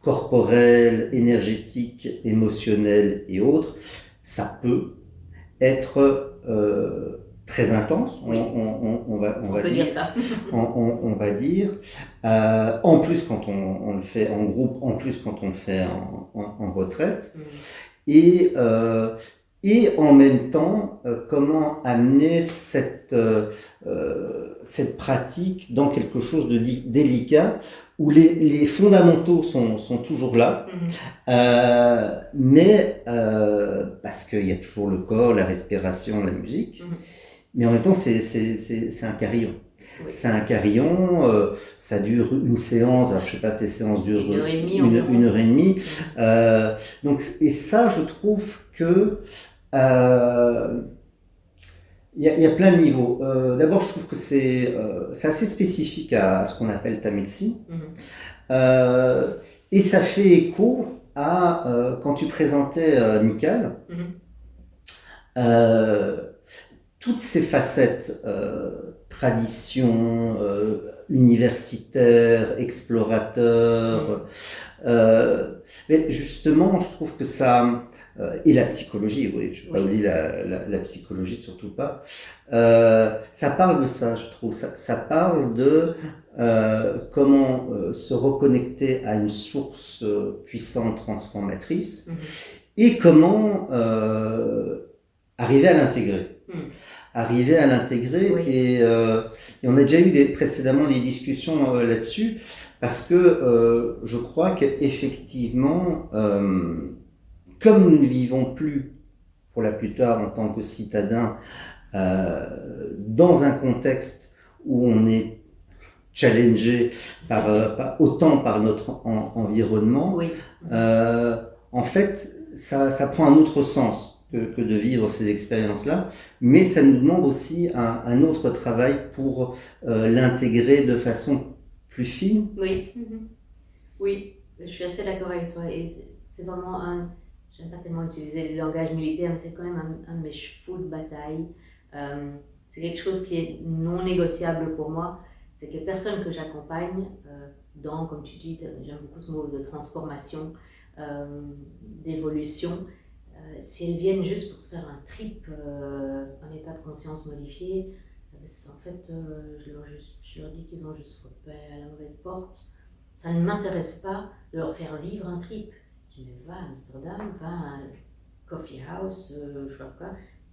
corporels, énergétiques, émotionnels et autres, ça peut être très intense, on va dire ça. on va dire. En plus quand on le fait en groupe, en plus quand on le fait en retraite. Et en même temps, comment amener cette pratique dans quelque chose de délicat où les fondamentaux sont toujours là, mais parce qu'il y a toujours le corps, la respiration, la musique, mais en même temps c'est un carillon. Oui. C'est un carillon, ça dure une séance, alors je sais pas, tes séances durent 1h30. Donc, et ça, je trouve que il y a plein de niveaux. D'abord, je trouve que c'est assez spécifique à ce qu'on appelle ta médecine. Et ça fait écho à quand tu présentais Michael. Toutes ces facettes, tradition, universitaire, explorateur, mais justement, je trouve que ça, et la psychologie, oui, je ne vais pas oublier la psychologie, surtout pas, ça parle de ça, je trouve, ça parle de comment se reconnecter à une source puissante, transformatrice, et comment arriver à l'intégrer. Et on a déjà eu précédemment des discussions là-dessus, parce que je crois qu'effectivement, comme nous ne vivons plus, pour la plupart en tant que citadins, dans un contexte où on est challengé autant par notre environnement, en fait, ça prend un autre sens que de vivre ces expériences-là, mais ça nous demande aussi un autre travail pour l'intégrer de façon plus fine. Oui, je suis assez d'accord avec toi, et c'est vraiment j'aime pas tellement utiliser le langage militaire, mais c'est quand même un de mes chevaux de bataille. C'est quelque chose qui est non négociable pour moi, c'est que les personnes que j'accompagne comme tu dis, j'aime beaucoup ce mot de transformation, d'évolution, si elles viennent juste pour se faire un trip en état de conscience modifié, en fait, je leur dis qu'ils ont juste frappé à la mauvaise porte. Ça ne m'intéresse pas de leur faire vivre un trip. Je dis, mais va à Amsterdam, va à un coffee house, je sais pas quoi,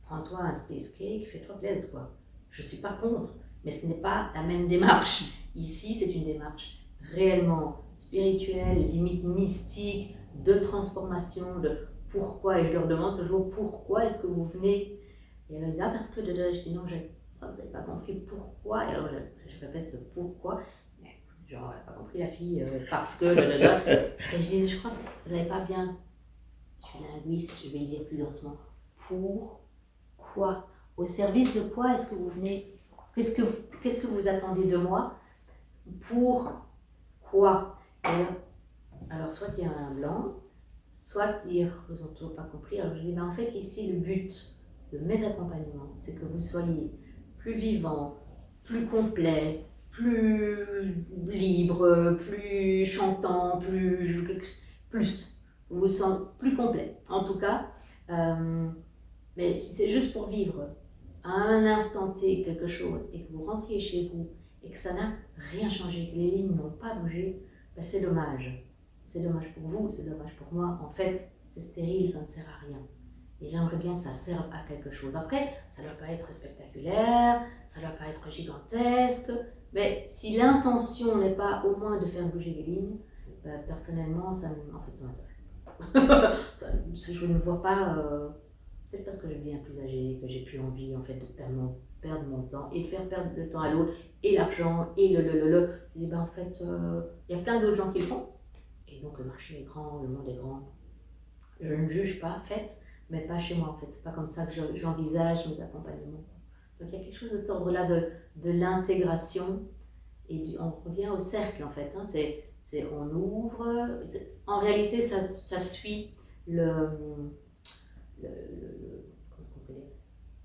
prends-toi un space cake, fais-toi plaisir, quoi. Je ne suis pas contre, mais ce n'est pas la même démarche. Ici, c'est une démarche réellement spirituelle, limite mystique, de transformation, de pourquoi. Et je leur demande toujours, pourquoi est-ce que vous venez? Et elle me dit, parce que je dis, non, vous n'avez pas compris pourquoi. Et alors je répète ce pourquoi. Genre, elle n'a pas compris la fille, parce que, Et je dis, je crois que vous n'avez pas bien, je suis linguiste, je vais le dire plus doucement. Pourquoi? Au service de quoi est-ce que vous venez? Qu'est-ce que vous attendez de moi? Pour quoi? Alors, soit il y a un blanc, soit ils n'ont toujours pas compris. Alors je dis, en fait, ici, le but de mes accompagnements, c'est que vous soyez plus vivant, plus complet, plus libre, plus chantant, vous vous sentez plus complet. En tout cas, mais si c'est juste pour vivre à un instant T quelque chose et que vous rentriez chez vous et que ça n'a rien changé, que les lignes n'ont pas bougé, ben c'est dommage. C'est dommage pour vous, c'est dommage pour moi. En fait, c'est stérile, ça ne sert à rien. Et j'aimerais bien que ça serve à quelque chose. Après, ça ne doit pas être spectaculaire, ça ne doit pas être gigantesque, mais si l'intention n'est pas au moins de faire bouger les lignes, ben, personnellement, ça m'intéresse pas. Je ne vois pas, peut-être parce que je deviens plus âgée, que j'ai plus envie en fait de perdre mon temps et de faire perdre le temps à l'autre et l'argent et le. Je dis ben en fait, il y a plein d'autres gens qui le font. Et donc le marché est grand, le monde est grand. Je ne juge pas, faites, mais pas chez moi en fait. C'est pas comme ça que j'envisage mes accompagnements. Donc il y a quelque chose de cet ordre-là de l'intégration et on revient au cercle en fait. Hein. On ouvre. En réalité, ça suit comment est-ce qu'on peut dire,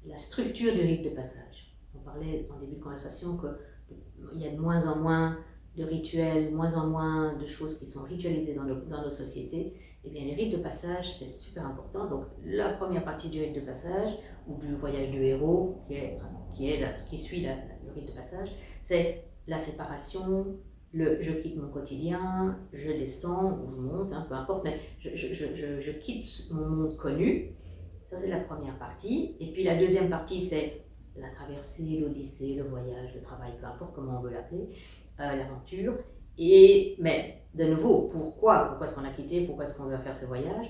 la structure du rite de passage. On parlait en début de conversation qu'il y a de moins en moins de rituels, moins en moins de choses qui sont ritualisées dans nos sociétés. Eh bien, les rites de passage, c'est super important. Donc, la première partie du rite de passage, ou du voyage du héros, qui suit le rite de passage, c'est la séparation, je quitte mon quotidien, je descends, ou je monte, hein, peu importe, mais je quitte mon monde connu. Ça, c'est la première partie. Et puis, la deuxième partie, c'est la traversée, l'odyssée, le voyage, le travail, peu importe comment on veut l'appeler, l'aventure. Mais de nouveau, pourquoi est-ce qu'on a quitté, pourquoi est-ce qu'on veut faire ce voyage,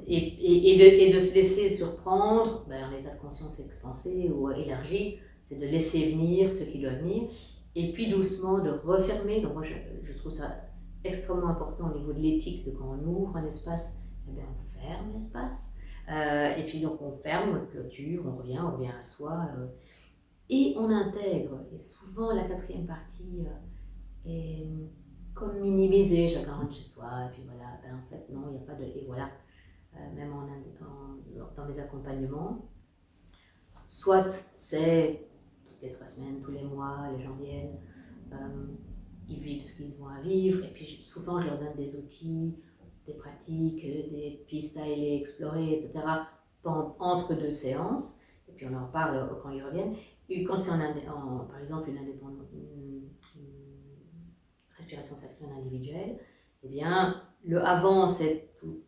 et de se laisser surprendre, en état de conscience expansé ou élargi, c'est de laisser venir ce qui doit venir, et puis doucement de refermer. Donc moi je trouve ça extrêmement important au niveau de l'éthique, de quand on ouvre un espace, on ferme l'espace, et puis donc on ferme, on clôture, on revient à soi, et on intègre. Et souvent la quatrième partie est comme minimisée, chacun rentre chez soi, et puis voilà, en fait non, il n'y a pas de... Et voilà, même dans mes accompagnements, soit c'est toutes les 3 semaines, tous les mois, les gens viennent, ils vivent ce qu'ils ont à vivre, et puis souvent je leur donne des outils, des pratiques, des pistes à aller explorer, etc. entre 2 séances, et puis on en parle quand ils reviennent. Et quand c'est par exemple une respiration sacrée individuelle, eh bien, le avant, c'est toute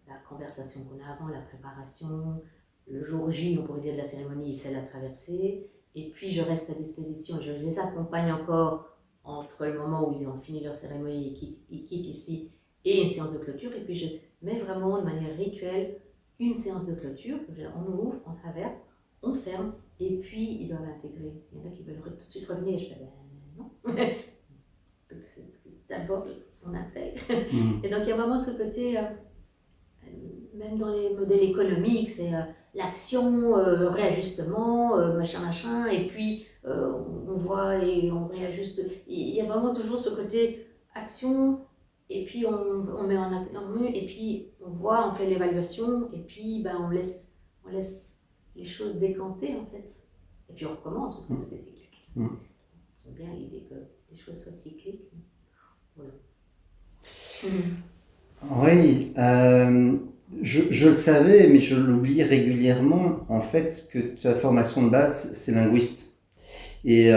la conversation qu'on a avant, la préparation, le jour J, on pourrait dire de la cérémonie, c'est la traversée, et puis je reste à disposition, je les accompagne encore entre le moment où ils ont fini leur cérémonie et ils quittent ici, et une séance de clôture, et puis je mets vraiment de manière rituelle une séance de clôture, on ouvre, on traverse, on ferme, et puis ils doivent intégrer. Il y en a qui veulent tout de suite revenir, je fais non. D'abord on intègre. Et donc il y a vraiment ce côté, même dans les modèles économiques, c'est l'action, réajustement, machin, et puis on voit et on réajuste. Il y a vraiment toujours ce côté action, et puis on met en action, et puis on voit, on fait l'évaluation, et puis on laisse les choses décanter en fait. Et puis on recommence parce que tout est cyclique. J'aime bien l'idée que les choses soient cycliques. Voilà. Oui, je le savais, mais je l'oublie régulièrement, en fait, que ta formation de base, c'est linguiste. Et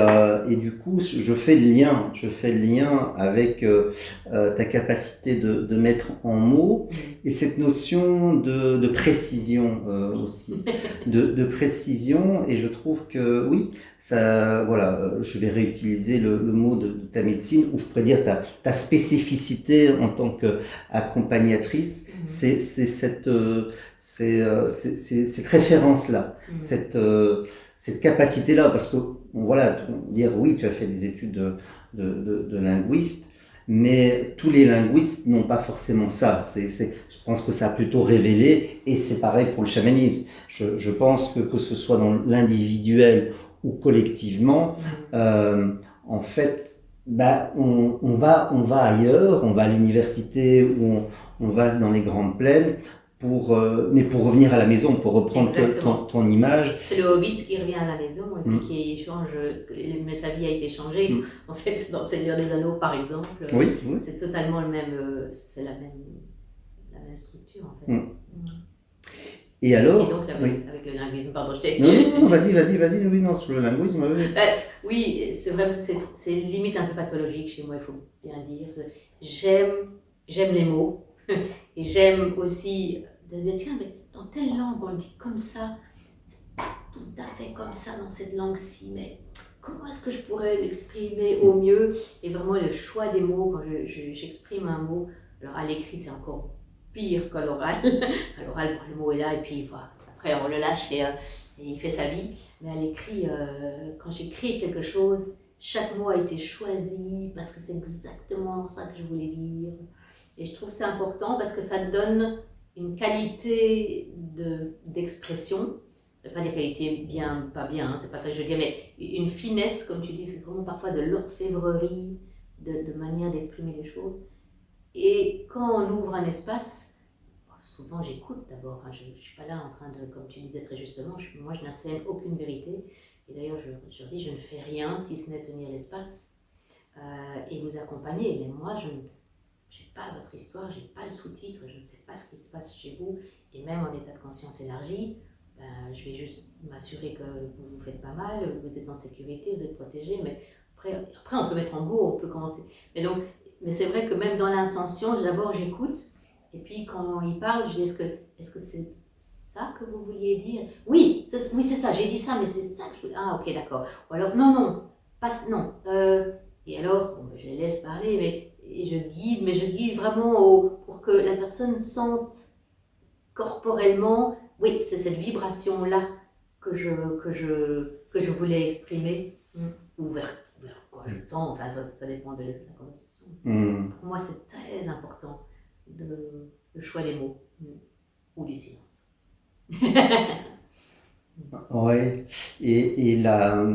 du coup, je fais le lien avec ta capacité de mettre en mots et cette notion de précision aussi, de précision. Et je trouve que oui, ça, voilà, je vais réutiliser le mot de ta médecine, ou je pourrais dire ta spécificité en tant qu'accompagnatrice. C'est cette référence-là, cette capacité-là, parce que voilà, dire oui, tu as fait des études de linguiste, mais tous les linguistes n'ont pas forcément ça. Je pense que ça a plutôt révélé, et c'est pareil pour le chamanisme. Je pense que ce soit dans l'individuel ou collectivement, en fait, on va ailleurs, on va à l'université ou on va dans les grandes plaines mais pour revenir à la maison, pour reprendre ton image. C'est le hobbit qui revient à la maison et puis qui change, mais sa vie a été changée. En fait, dans le Seigneur des Anneaux, par exemple, c'est totalement le même, c'est la même structure, en fait. Et alors, et donc, avec le linguisme, pardon, je t'ai... Non, vas-y, oui, non, sur le linguisme, oui, c'est vrai, c'est limite un peu pathologique chez moi, il faut bien dire. J'aime les mots, et j'aime aussi de dire, tiens, mais dans telle langue, on le dit comme ça, c'est pas tout à fait comme ça dans cette langue-ci, mais comment est-ce que je pourrais l'exprimer au mieux? Et vraiment, le choix des mots, quand j'exprime un mot, alors à l'écrit, c'est encore pire qu'à l'oral. À l'oral, le mot est là, et puis voilà. Après, on le lâche et il fait sa vie. Mais à l'écrit, quand j'écris quelque chose, chaque mot a été choisi parce que c'est exactement ça que je voulais dire. Et je trouve que c'est important parce que ça donne une qualité d'expression. Je ne vais pas dire qualité bien, pas bien, hein, c'est pas ça que je veux dire, mais une finesse, comme tu dis, c'est vraiment parfois de l'orfèvrerie, de manière d'exprimer les choses. Et quand on ouvre un espace, souvent j'écoute d'abord, hein, je ne suis pas là en train de, comme tu disais très justement, moi je n'assène aucune vérité. Et d'ailleurs je leur dis, je ne fais rien si ce n'est tenir l'espace et vous accompagner. Mais moi je n'ai pas votre histoire, je n'ai pas le sous-titre, je ne sais pas ce qui se passe chez vous. Et même en état de conscience élargi, je vais juste m'assurer que vous ne vous faites pas mal, vous êtes en sécurité, vous êtes protégé. Mais après on peut mettre en go, on peut commencer. Mais c'est vrai que même dans l'intention, d'abord j'écoute, et puis quand il parle, je dis est-ce que c'est ça que vous vouliez dire? Oui, c'est ça, j'ai dit ça, mais c'est ça que je voulais. Ah, ok, d'accord. Ou alors, non, non. Et alors, bon, je les laisse parler, mais je guide vraiment pour que la personne sente corporellement, oui, c'est cette vibration-là que je voulais exprimer, ou vers quoi je tends, enfin ça dépend de la conversation. Pour moi, c'est très important le choix des mots ou du silence. Ouais, et là,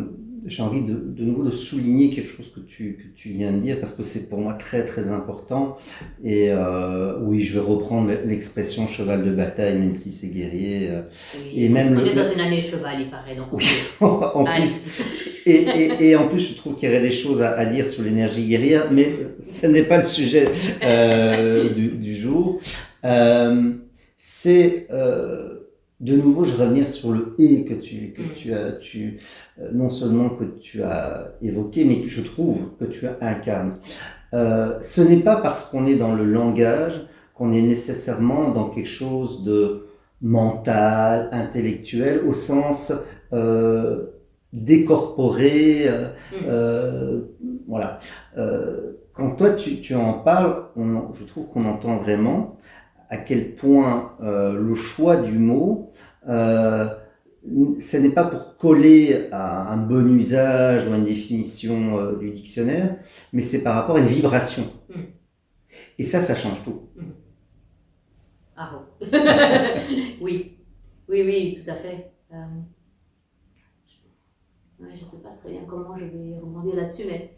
j'ai envie de nouveau de souligner quelque chose que tu viens de dire, parce que c'est pour moi très très important. Et oui, je vais reprendre l'expression cheval de bataille, même si c'est guerrier. Oui, et même on est dans une année cheval, il paraît. Donc oui, en plus. Et en plus, je trouve qu'il y aurait des choses à dire sur l'énergie guerrière, mais ce n'est pas le sujet du jour. De nouveau, je reviens sur le et que non seulement que tu as évoqué, mais que je trouve que tu incarnes. Ce n'est pas parce qu'on est dans le langage qu'on est nécessairement dans quelque chose de mental, intellectuel, au sens décorporé. Voilà. Quand toi tu en parles, je trouve qu'on entend vraiment à quel point le choix du mot, ce n'est pas pour coller à un bon usage ou à une définition du dictionnaire, mais c'est par rapport à une vibration. Et ça change tout. Ah bon. Oui, tout à fait. Je ne sais pas très bien comment je vais rebondir là-dessus, mais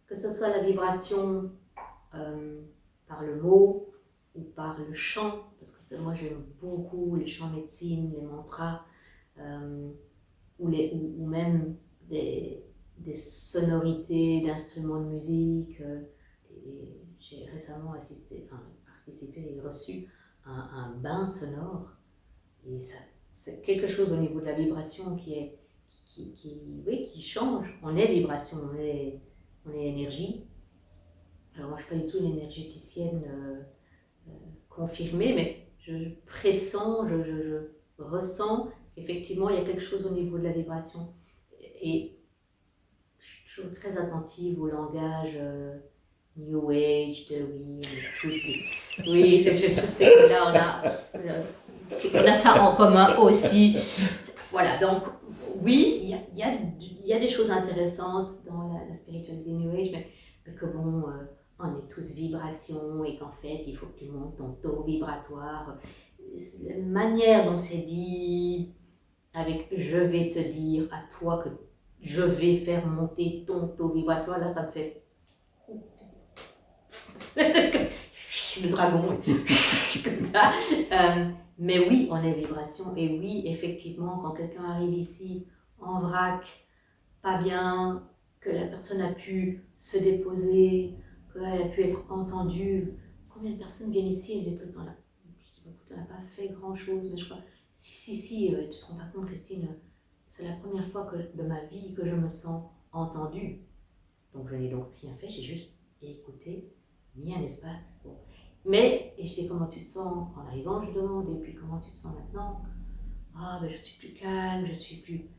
que ce soit la vibration par le mot ou par le chant, parce que moi j'aime beaucoup les chants médecine, les mantras, ou même des sonorités d'instruments de musique. Et j'ai récemment participé et reçu un bain sonore. Et ça, c'est quelque chose au niveau de la vibration qui change. On est vibration, on est énergie. Alors moi je ne suis pas du tout une énergéticienne confirmée, mais je pressens, je ressens qu'effectivement il y a quelque chose au niveau de la vibration. Et je suis toujours très attentive au langage New Age, oui, je sais que là on a ça en commun aussi. Voilà, donc oui, il y a des choses intéressantes dans la spiritualité New Age, mais que bon, on est tous vibrations et qu'en fait, il faut que tu montes ton taux vibratoire. La manière dont c'est dit, avec je vais te dire à toi que je vais faire monter ton taux vibratoire, là ça me fait le dragon, comme ça. Mais oui, on est vibration, et oui, effectivement, quand quelqu'un arrive ici en vrac, pas bien, que la personne a pu se déposer, qu'elle a pu être entendue. Combien de personnes viennent ici et me disent, écoute, on n'a pas fait grand chose, mais je crois, si, tu ne te rends pas compte, Christine, c'est la première fois de ma vie que je me sens entendue. Donc je n'ai donc rien fait, j'ai juste écouté, mis un espace. Bon. Mais, et je dis, comment tu te sens en arrivant, je demande, et puis comment tu te sens maintenant? Ah, ben je suis plus calme, je suis plus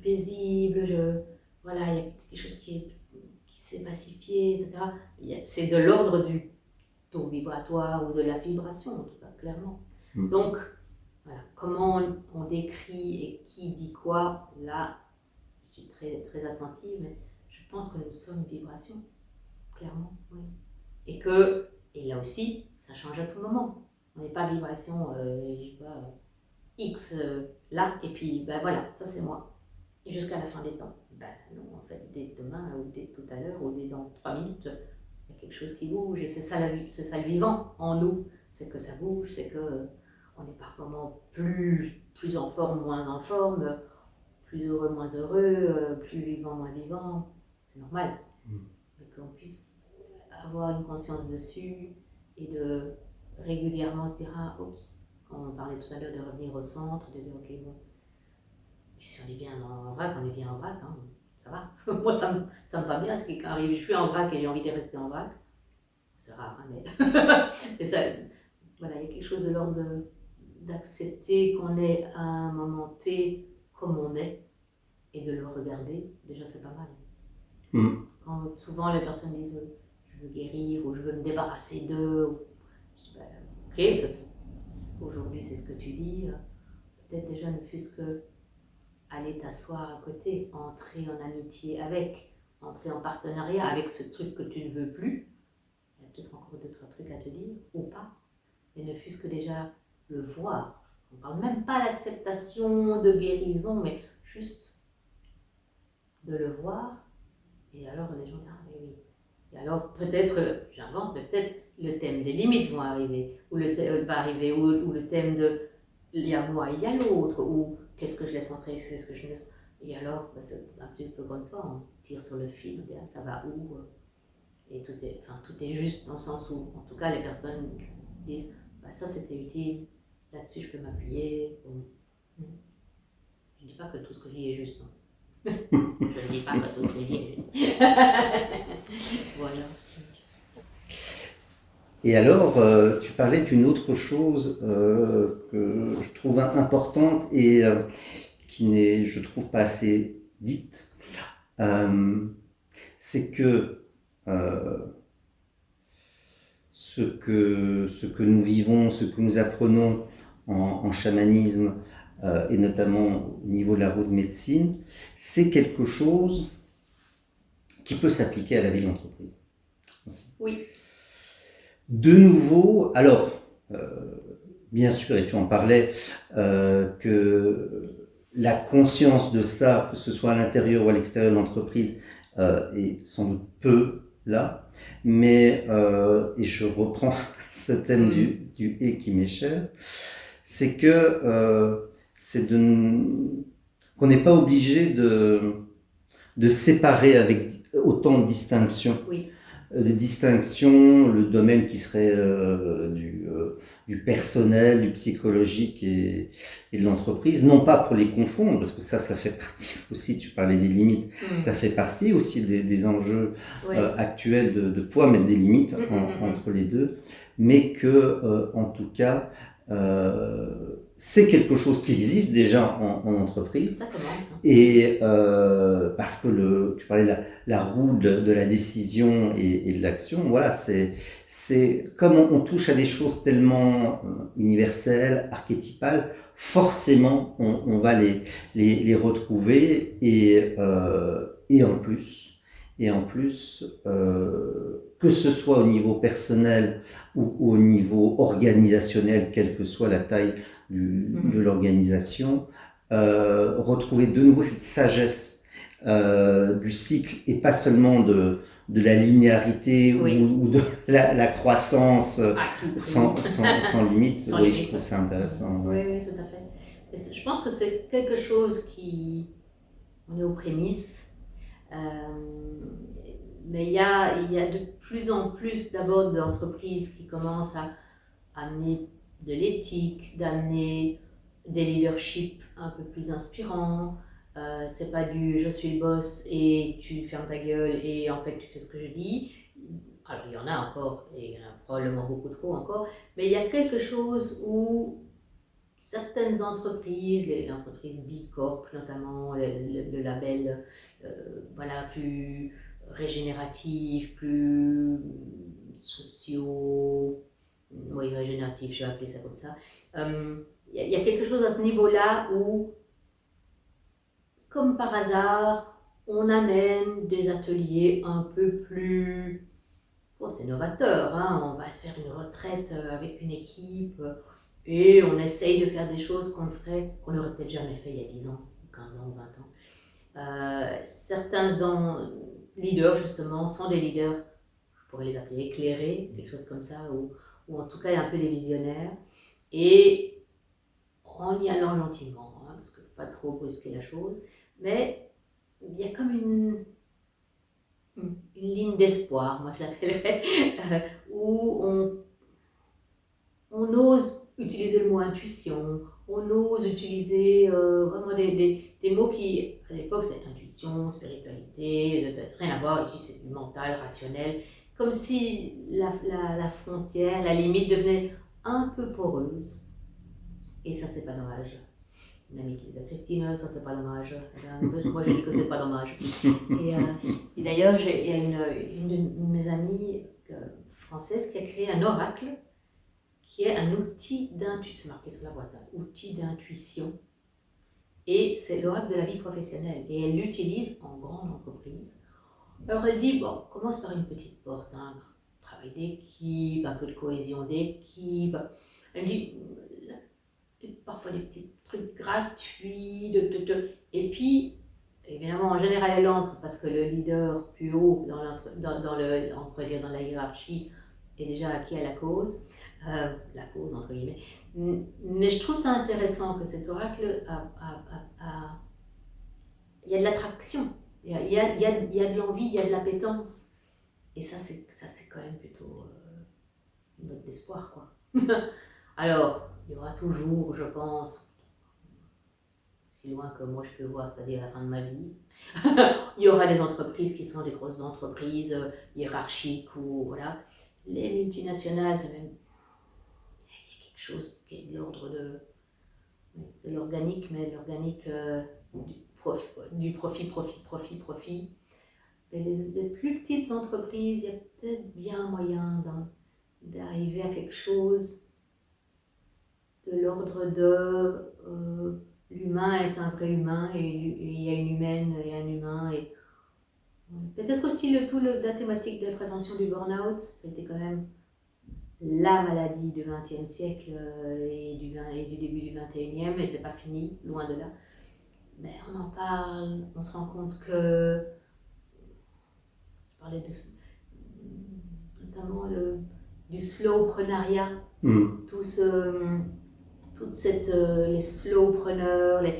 paisible, voilà, il y a quelque chose qui s'est pacifié, etc. C'est de l'ordre du taux vibratoire ou de la vibration, en tout cas, clairement. Donc, voilà, comment on décrit et qui dit quoi, là, je suis très, très attentive, mais je pense que nous sommes vibration, clairement, oui. Et là aussi, ça change à tout moment. On n'est pas vibration, je sais pas, X là, et puis ben voilà, ça c'est moi. Et jusqu'à la fin des temps. Ben non, en fait, dès demain, ou dès tout à l'heure, ou dès dans 3 minutes, il y a quelque chose qui bouge, et c'est ça le vivant en nous, c'est que ça bouge, c'est que on est par moments plus en forme, moins en forme, plus heureux, moins heureux, plus vivant, moins vivant, c'est normal. Mais qu'on puisse avoir une conscience dessus, et de régulièrement se dire, ah, oups, quand on parlait tout à l'heure de revenir au centre, de dire, ok, bon, et si on est bien en vrac, on est bien en vrac, hein, ça va. Moi, ça me va bien, ce qui arrive, je suis en vrac et j'ai envie de rester en vrac. C'est rare, hein, mais ça, voilà, il y a quelque chose de l'ordre d'accepter qu'on est à un moment T comme on est, et de le regarder, déjà c'est pas mal. Quand souvent les personnes disent, je veux guérir, ou je veux me débarrasser d'eux, je dis, ok, aujourd'hui c'est ce que tu dis, peut-être déjà ne fût-ce que aller t'asseoir à côté, entrer en amitié avec, entrer en partenariat avec ce truc que tu ne veux plus. Il y a peut-être encore 2-3 trucs à te dire, ou pas. Mais ne fût-ce que déjà le voir. On ne parle même pas d'acceptation, de guérison, mais juste de le voir. Et alors les gens disent, ah oui. Et alors peut-être, j'invente, mais peut-être le thème des limites va arriver, ou le thème de il y a moi, il y a l'autre, ou qu'est-ce que je laisse entrer, qu'est-ce que je laisse. Et alors, c'est un petit peu comme toi, on tire sur le fil, on dit, ah, ça va où? Et tout est juste dans le sens où, en tout cas, les personnes disent, ça c'était utile, là-dessus je peux m'appuyer. Je ne dis pas que tout ce que je dis est juste. Hein. Je ne dis pas que tout ce que je dis est juste. Voilà. Et alors, tu parlais d'une autre chose que je trouve importante et qui n'est, je trouve, pas assez dite. C'est que ce que nous vivons, ce que nous apprenons en chamanisme, et notamment au niveau de la route de médecine, c'est quelque chose qui peut s'appliquer à la vie d'entreprise aussi. Oui. De nouveau, alors, bien sûr, et tu en parlais, que la conscience de ça, que ce soit à l'intérieur ou à l'extérieur de l'entreprise, est sans doute peu là, mais, et je reprends ce thème du « et » qui m'est cher, c'est que qu'on n'est pas obligé de séparer avec autant de distinctions. Oui. Des distinctions, le domaine qui serait du personnel, du psychologique et de l'entreprise, non pas pour les confondre, parce que ça fait partie aussi, tu parlais des limites, ça fait partie aussi des enjeux actuels de pouvoir mettre des limites entre les deux, mais que, en tout cas, c'est quelque chose qui existe déjà en entreprise. Ça commence. Et parce que tu parlais de la roue de la décision et de l'action, voilà, c'est comme on touche à des choses tellement universelles, archétypales, forcément on va les retrouver et en plus, que ce soit au niveau personnel ou au niveau organisationnel, quelle que soit la taille de l'organisation, retrouver de nouveau cette sagesse du cycle et pas seulement de la linéarité Oui. ou de la croissance À tout prix. sans limite. Sans Oui, limite, je trouve ouais. ça intéressant. Oui, oui, tout à fait. Je pense que c'est quelque chose on est aux prémices, euh, mais il y a de plus en plus d'abord d'entreprises qui commencent à amener de l'éthique, d'amener des leaderships un peu plus inspirants. C'est pas du je suis le boss et tu fermes ta gueule et en fait tu fais ce que je dis. Alors il y en a encore et il y en a probablement beaucoup trop encore, mais il y a quelque chose où certaines entreprises, les entreprises B Corp notamment, le label voilà, plus régénératif, plus sociaux, oui, régénératif, je vais appeler ça comme ça. Il y a quelque chose à ce niveau-là où, comme par hasard, on amène des ateliers un peu plus... Bon, c'est novateur, hein, on va se faire une retraite avec une équipe et on essaye de faire des choses qu'on n'aurait peut-être jamais fait il y a 10 ans, 15 ans ou 20 ans. Certains leaders, justement, sont des leaders, je pourrais les appeler éclairés, quelque chose comme ça, ou en tout cas un peu des visionnaires. Et en y allant gentiment, hein, parce qu'il ne faut pas trop brusquer la chose, mais il y a comme une ligne d'espoir, moi je l'appellerais, où on ose utiliser le mot intuition, on ose utiliser vraiment des mots qui, à l'époque, c'était intuition, spiritualité, rien à voir, ici c'est du mental, rationnel, comme si la frontière, la limite devenait un peu poreuse. Et ça, c'est pas dommage. Une amie qui disait Christine, ça c'est pas dommage. Moi je dis que c'est pas dommage. Et d'ailleurs, il y a une de mes amies françaises qui a créé un oracle qui est un outil d'intuition, c'est marqué sur la boîte, un outil d'intuition. Et c'est l'oracle de la vie professionnelle. Et elle l'utilise en grande entreprise. Alors elle dit, bon, commence par une petite porte, hein, travail d'équipe, un peu de cohésion d'équipe. Elle me dit, parfois des petits trucs gratuits, et puis, évidemment, en général, elle entre parce que le leader plus haut on pourrait dire dans la hiérarchie est déjà acquis à la cause, entre guillemets. Mais je trouve ça intéressant que cet oracle il y a de l'attraction, il y a de l'envie, il y a de l'appétence. Et ça, c'est quand même plutôt une note d'espoir, quoi. Alors, il y aura toujours, je pense, si loin que moi je peux voir, c'est-à-dire la fin de ma vie, il y aura des entreprises qui sont des grosses entreprises hiérarchiques ou voilà. Les multinationales, c'est même il y a quelque chose qui est de l'ordre de l'organique, mais l'organique du profit. Et les plus petites entreprises, il y a peut-être bien moyen d'arriver à quelque chose de l'ordre de l'humain est un vrai humain et il y a une humaine et un humain. Et peut-être aussi la thématique de la prévention du burn-out, c'était quand même la maladie du XXe siècle et du début du XXIe, et c'est pas fini, loin de là. Mais on en parle, on se rend compte que, je parlais notamment du slowpreneuriat, les slowpreneurs, le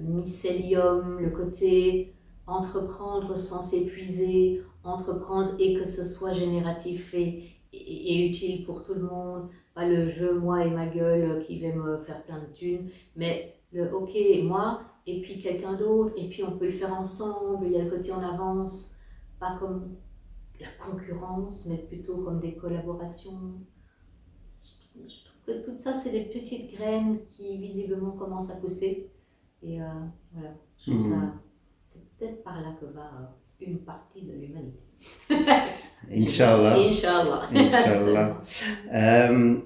mycélium, le côté entreprendre sans s'épuiser, entreprendre et que ce soit génératif et utile pour tout le monde, pas le je, moi et ma gueule qui va me faire plein de thunes, mais le ok, moi, et puis quelqu'un d'autre, et puis on peut le faire ensemble, il y a le côté on avance, pas comme la concurrence, mais plutôt comme des collaborations. Je trouve que tout ça, c'est des petites graines qui visiblement commencent à pousser. Et voilà, je trouve ça, c'est peut-être par là que va une partie de l'humanité. Inch'Allah. Inch'Allah. Inch'Allah.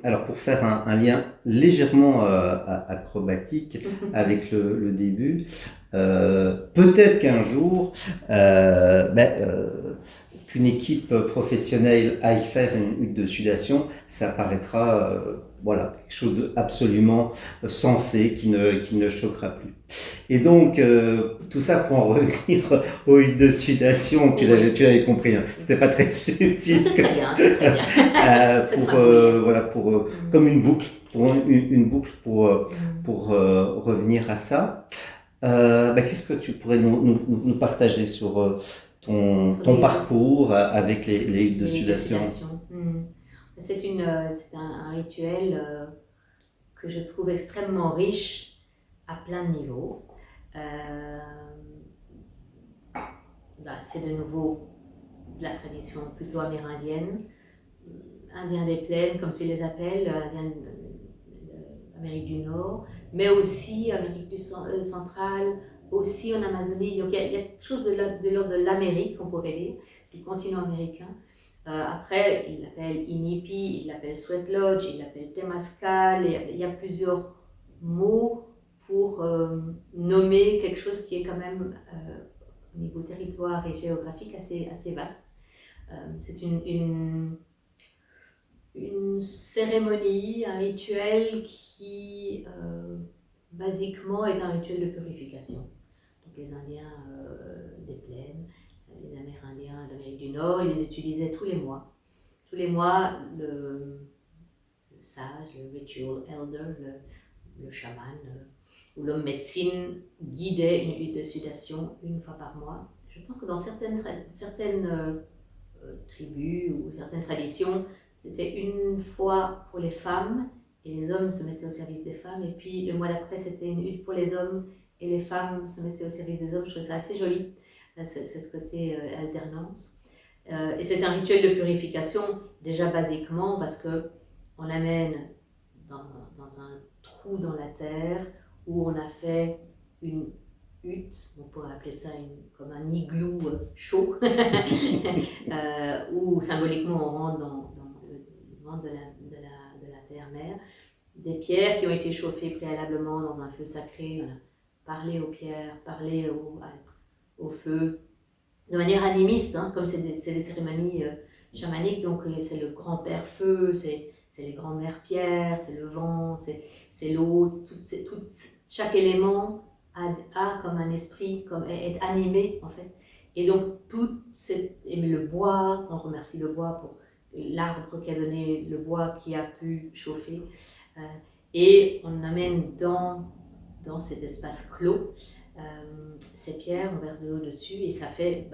Alors pour faire un lien légèrement acrobatique avec le début, peut-être qu'un jour, qu'une équipe professionnelle aille faire une hutte de sudation, ça paraîtra voilà, quelque chose d'absolument sensé qui ne choquera plus. Et donc, tout ça pour en revenir aux huttes de sudation, Oui. tu l'avais compris, hein, c'était pas très subtil. C'est très bien, c'est très bien. C'est Pour, très oui. voilà, comme une boucle, une boucle pour revenir à ça. Qu'est-ce que tu pourrais nous partager sur ton parcours avec les huttes de sudation? C'est un rituel que je trouve extrêmement riche à plein de niveaux. Euh, c'est de nouveau de la tradition plutôt amérindienne, Indiens des plaines, comme tu les appelles, Indiens d'Amérique du Nord, mais aussi Amérique centrale, aussi en Amazonie. Donc il y a quelque chose de l'ordre de l'Amérique, on pourrait dire, du continent américain. Après, il l'appelle Inipi, il l'appelle Sweat Lodge, il l'appelle Temascal, il y a plusieurs mots pour nommer quelque chose qui est quand même au niveau territoire et géographique assez vaste. C'est une cérémonie, un rituel qui basiquement est un rituel de purification. Donc les Indiens des plaines, les Amérindiens d'Amérique du Nord, ils les utilisaient tous les mois. Tous les mois, le sage, le ritual elder, le chaman ou l'homme médecine guidait une hutte de sudation une fois par mois. Je pense que dans certaines tribus ou certaines traditions, c'était une fois pour les femmes et les hommes se mettaient au service des femmes. Et puis le mois d'après, c'était une hutte pour les hommes et les femmes se mettaient au service des hommes. Je trouve ça assez joli, ce côté alternance. Et c'est un rituel de purification, déjà basiquement, parce qu'on amène dans un trou dans la terre où on a fait une hutte, on pourrait appeler ça comme un igloo chaud, où symboliquement on rentre dans le ventre de la terre-mère, des pierres qui ont été chauffées préalablement dans un feu sacré, on a parlé aux pierres, parlé au feu, de manière animiste, hein, comme c'est des cérémonies chamaniques, donc c'est le grand-père feu, c'est les grands-mères pierres, c'est le vent, c'est l'eau, chaque élément a comme un esprit, est animé en fait. Et donc et le bois, on remercie le bois pour l'arbre qui a donné le bois qui a pu chauffer. Et on amène dans cet espace clos ces pierres, on verse de l'eau dessus et ça fait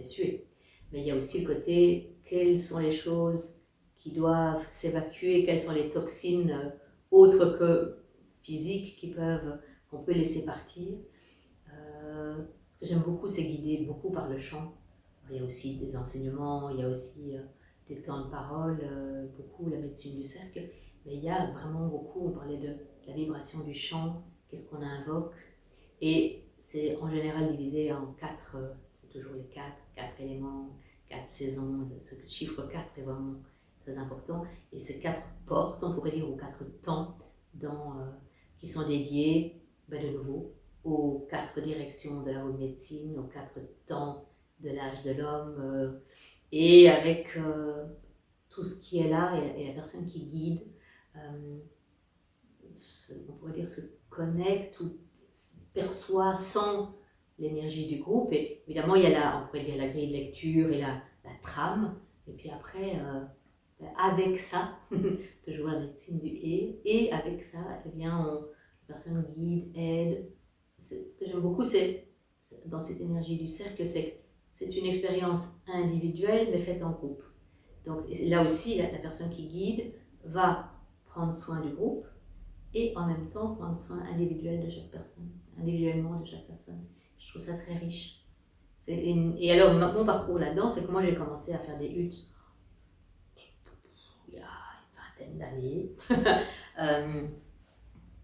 suer. Mais il y a aussi le côté, quelles sont les choses qui doivent s'évacuer, quelles sont les toxines autres que physiques qu'on peut laisser partir. Ce que j'aime beaucoup, c'est guider beaucoup par le chant. Il y a aussi des enseignements, il y a aussi des temps de parole, beaucoup la médecine du cercle, mais il y a vraiment beaucoup, on parlait de la vibration du chant, qu'est-ce qu'on invoque, et c'est en général divisé en quatre, c'est toujours les quatre éléments, 4 saisons, ce chiffre 4 est vraiment très important, et ces 4 portes, on pourrait dire, aux 4 temps qui sont dédiés, de nouveau, aux 4 directions de la haute médecine, aux 4 temps de l'âge de l'homme, et avec tout ce qui est là et la personne qui guide, on pourrait dire se connecte ou perçoit, sent l'énergie du groupe. Et évidemment, il y a on pourrait dire la grille de lecture et la trame. Et puis après, avec ça, toujours la médecine du et avec ça, eh bien, la personne guide, aide. Ce que j'aime beaucoup, c'est dans cette énergie du cercle, c'est une expérience individuelle, mais faite en groupe. Donc là aussi, la personne qui guide va prendre soin du groupe et en même temps prendre soin individuellement de chaque personne. Je trouve ça très riche. Et alors, mon parcours là-dedans, c'est que moi, j'ai commencé à faire des huttes il y a une vingtaine d'années.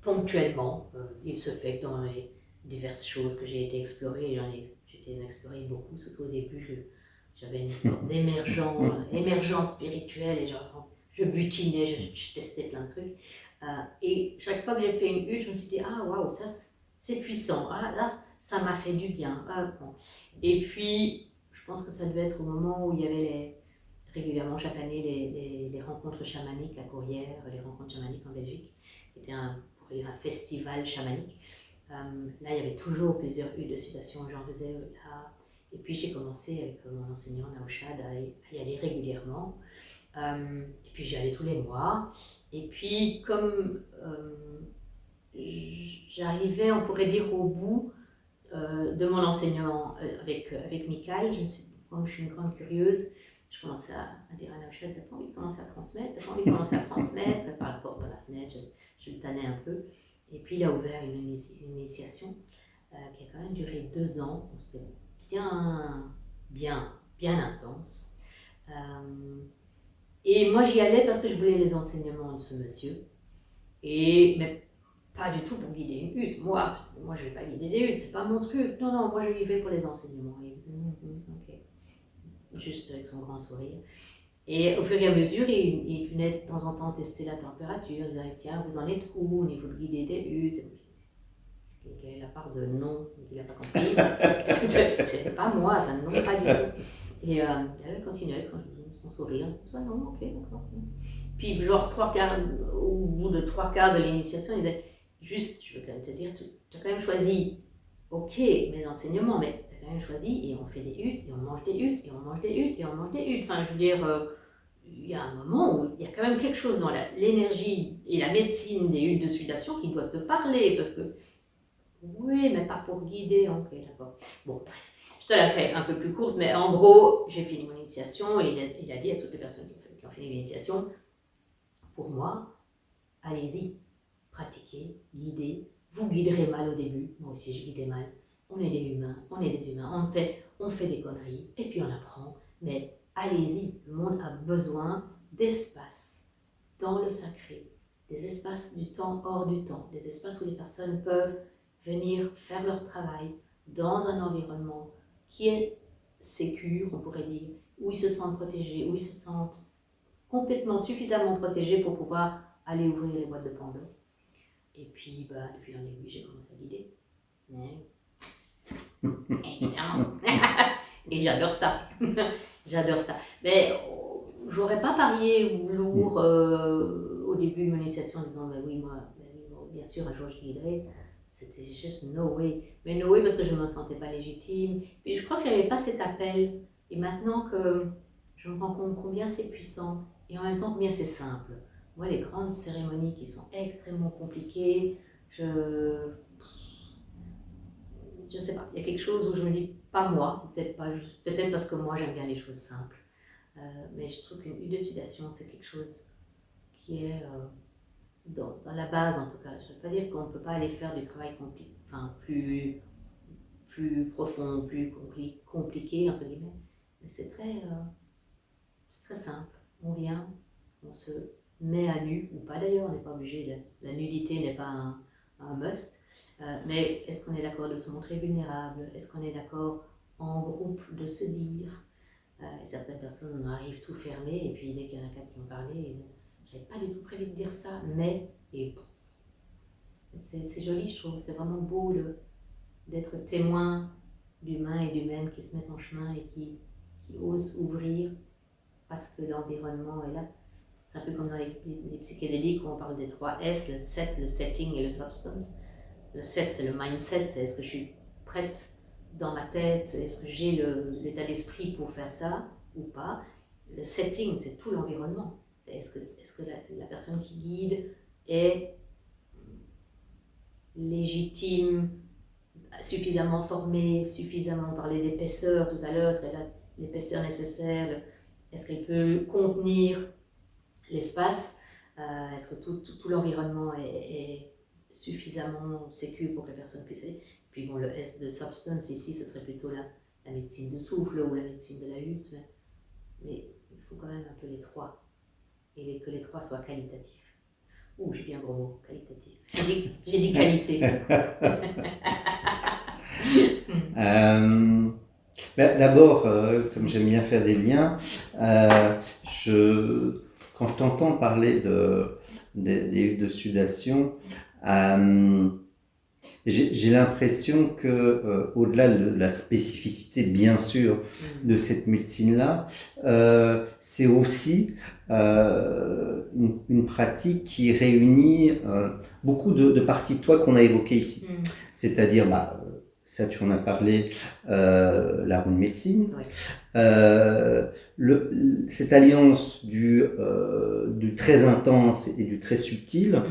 Ponctuellement, il se fait que dans les diverses choses que j'ai été explorer, j'ai été explorer beaucoup, surtout au début, j'avais une sorte d'émergence spirituelle et je butinais, je testais plein de trucs. Et chaque fois que j'ai fait une hutte, je me suis dit, ah waouh, ça c'est puissant, ah là ça m'a fait du bien. Ah, bon. Et puis, je je pense que ça devait être au moment où il y avait régulièrement chaque année les rencontres chamaniques à Courrières, les rencontres chamaniques en Belgique, qui était on pourrait dire un festival chamanique. Là, il y avait toujours plusieurs huiles de sudation, j'en faisais là. Et puis j'ai commencé avec mon enseignant Naushad à y aller régulièrement. Et puis j'y allais tous les mois. Et puis comme j'arrivais, on pourrait dire, au bout de mon enseignement avec Michael, comme je suis une grande curieuse, je commençais à dire à Naushad, t'as pas envie de commencer à transmettre, t'as pas envie de commencer à transmettre, par la porte, par la fenêtre, je le tannais un peu. Et puis il a ouvert une initiation qui a quand même duré 2 ans. C'était bien intense. Et moi j'y allais parce que je voulais les enseignements de ce monsieur. Mais pas du tout pour guider une hutte. Moi je ne vais pas guider des huttes, c'est pas mon truc. Non, moi je y vais pour les enseignements. Et il faisait ok. Juste avec son grand sourire. Et au fur et à mesure, il venait de temps en temps tester la température. Il disait, tiens, vous en êtes où au niveau de guider des huttes? Quelle est la part de non qu'il n'a pas compris? C'était pas moi, ça non, pas du tout. Et elle continuait avec son sourire. Toi, non, ok, d'accord. Puis, genre, au bout de 3/4 de l'initiation, il disait, juste, je veux quand même te dire, tu as quand même choisi, ok, mes enseignements, mais tu as quand même choisi, et on fait des huttes, et on mange des huttes, et on mange des huttes, et on mange des huttes. Enfin, je veux dire, il y a un moment où il y a quand même quelque chose dans l'énergie et la médecine des huttes de sudation qui doit te parler, parce que, oui, mais pas pour guider, ok, d'accord. Bon, bref, je te la fais un peu plus courte, mais en gros, j'ai fini mon initiation, et il a dit à toutes les personnes qui ont fini l'initiation, pour moi, allez-y, pratiquez, guidez. Vous guiderez mal au début, moi aussi je guidais mal. On est des humains, on fait des conneries, et puis on apprend. Mais allez-y, le monde a besoin d'espace dans le sacré, des espaces du temps hors du temps, des espaces où les personnes peuvent venir faire leur travail dans un environnement qui est sécure, on pourrait dire, où ils se sentent protégés, où ils se sentent complètement suffisamment protégés pour pouvoir aller ouvrir les boîtes de Pandore. Et puis, depuis en aiguille, j'ai commencé à guider. Évidemment. Et j'adore ça. J'adore ça. Mais j'aurais pas parié lourd au début de mon initiation en disant, oui, moi, bien sûr, un jour je guiderai. C'était juste no way. Mais no way parce que je ne me sentais pas légitime. Puis je crois que je n'avais pas cet appel. Et maintenant que je me rends compte combien c'est puissant et en même temps combien c'est simple. Moi, les grandes cérémonies qui sont extrêmement compliquées, je sais pas, il y a quelque chose où je me dis, pas moi, c'est peut-être parce que moi j'aime bien les choses simples. Mais je trouve qu'une huile de sudation, c'est quelque chose qui est dans la base en tout cas. Je ne veux pas dire qu'on ne peut pas aller faire du travail plus profond, plus compliqué, entre guillemets. Mais c'est très simple. On vient, on se met à nu, ou pas d'ailleurs, on n'est pas obligé, la nudité n'est pas un must. Mais est-ce qu'on est d'accord de se montrer vulnérable? Est-ce qu'on est d'accord en groupe de se dire certaines personnes arrivent tout fermées, et puis dès qu'il y en a 4 qui ont parlé, j'avais pas du tout prévu de dire ça, mais c'est joli, je trouve. C'est vraiment beau d'être témoin d'humains et d'humaines qui se mettent en chemin et qui osent ouvrir parce que l'environnement est là. C'est un peu comme dans les psychédéliques où on parle des 3 S, le set, le setting et le substance. Le set, c'est le mindset, c'est est-ce que je suis prête dans ma tête, est-ce que j'ai l'état d'esprit pour faire ça ou pas. Le setting, c'est tout l'environnement. Est-ce que la personne qui guide est légitime, suffisamment formée, suffisamment, on parlait d'épaisseur tout à l'heure, est-ce qu'elle a l'épaisseur nécessaire, est-ce qu'elle peut contenir l'espace, est-ce que tout l'environnement est suffisamment sécure pour que la personne puisse aller. Puis bon, le S de substance ici, ce serait plutôt la médecine de souffle ou la médecine de la hutte, mais il faut quand même un peu les 3, et que les 3 soient qualitatifs. Ouh, j'ai dit un gros mot, qualitatif. J'ai dit qualité. D'abord, comme j'aime bien faire des liens, quand je t'entends parler des huttes de sudation, J'ai l'impression que, au-delà de la spécificité, bien sûr, de cette médecine-là, c'est aussi une pratique qui réunit beaucoup de parties de toi qu'on a évoquées ici. C'est-à-dire, ça tu en as parlé, la roue de médecine. Oui. Cette alliance du très intense et du très subtil,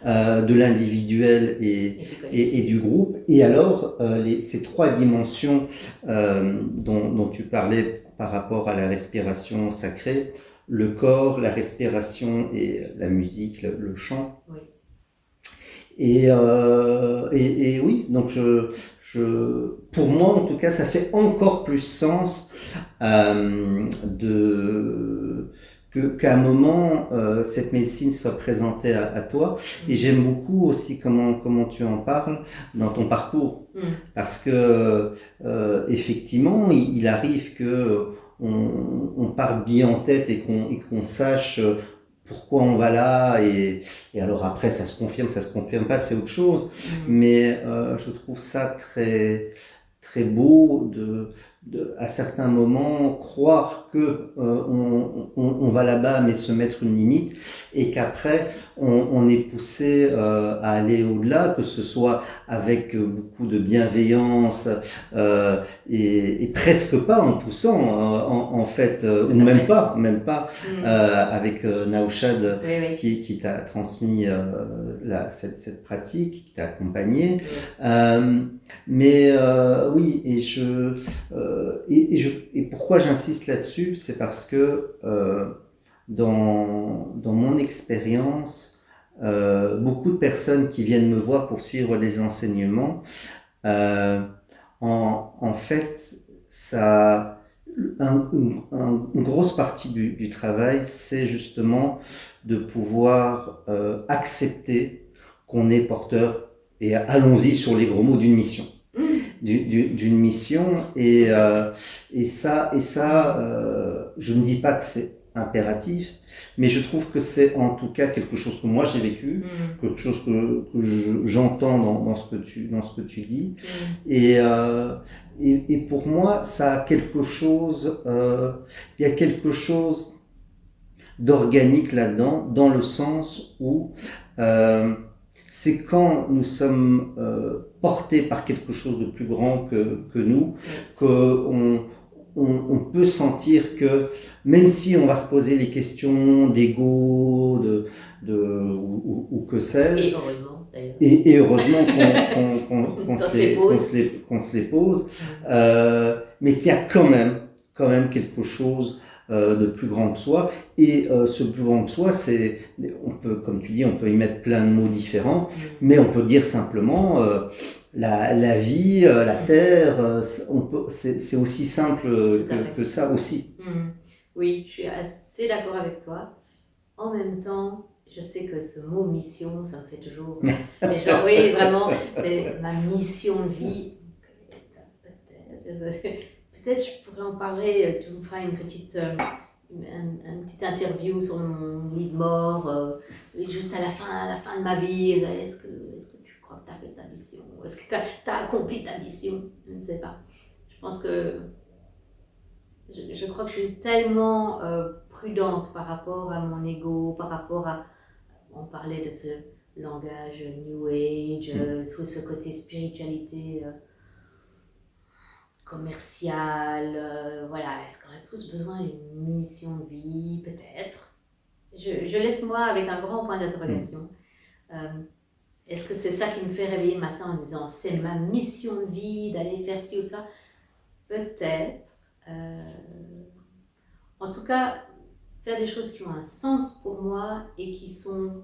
de l'individuel et du groupe, et alors ces trois dimensions dont tu parlais par rapport à la respiration sacrée, le corps, la respiration et la musique, le chant. Oui. Et oui, donc pour moi en tout cas, ça fait encore plus sens qu'à un moment cette médecine soit présentée à toi. Et j'aime beaucoup aussi comment tu en parles dans ton parcours, parce que effectivement, il arrive que on parte bien en tête et qu'on sache pourquoi on va là, et alors après ça se confirme pas, c'est autre chose. Mais je trouve ça très très beau à certains moments croire que on va là-bas mais se mettre une limite, et qu'après on est poussé à aller au-delà, que ce soit avec beaucoup de bienveillance et presque pas en poussant en fait, ou même pas avec Naushad, qui t'a transmis cette pratique, qui t'a accompagné. Mais oui, et pourquoi j'insiste là-dessus, c'est parce que dans mon expérience, beaucoup de personnes qui viennent me voir pour suivre des enseignements, en fait, ça, une grosse partie du travail, c'est justement de pouvoir accepter qu'on est porteur, et allons-y sur les gros mots, d'une mission. D'une mission, et ça, je ne dis pas que c'est impératif, mais je trouve que c'est en tout cas quelque chose que moi j'ai vécu, quelque chose que j'entends dans ce que tu dis, et pour moi ça a quelque chose, il y a quelque chose d'organique là-dedans, dans le sens où c'est quand nous sommes portés par quelque chose de plus grand que nous, on peut sentir que même si on va se poser les questions d'ego, ou que sais-je, et heureusement d'ailleurs, et heureusement qu'on se les pose, mais qu'il y a quand même quelque chose de plus grand que soi, et ce plus grand que soi, on peut, comme tu dis, on peut y mettre plein de mots différents, mais on peut dire simplement la vie, la terre, c'est aussi simple que ça aussi. Oui, je suis assez d'accord avec toi. En même temps, je sais que ce mot mission, ça me fait toujours. Mais genre, oui, vraiment, c'est ma mission de vie. Peut-être je pourrais en parler, tu me feras une petite interview sur mon lit de mort, juste à la fin de ma vie. Est-ce que tu crois que tu as fait ta mission? Est-ce que tu as accompli ta mission? Je ne sais pas. Je pense que. Je crois que je suis tellement prudente par rapport à mon ego, par rapport à. On parlait de ce langage New Age, tout ce côté spiritualité commerciale. Voilà, est-ce qu'on a tous besoin d'une mission de vie? Peut-être. Je laisse moi avec un grand point d'interrogation. Est-ce que c'est ça qui me fait réveiller le matin en disant c'est ma mission de vie d'aller faire ci ou ça? Peut-être. En tout cas, faire des choses qui ont un sens pour moi et qui sont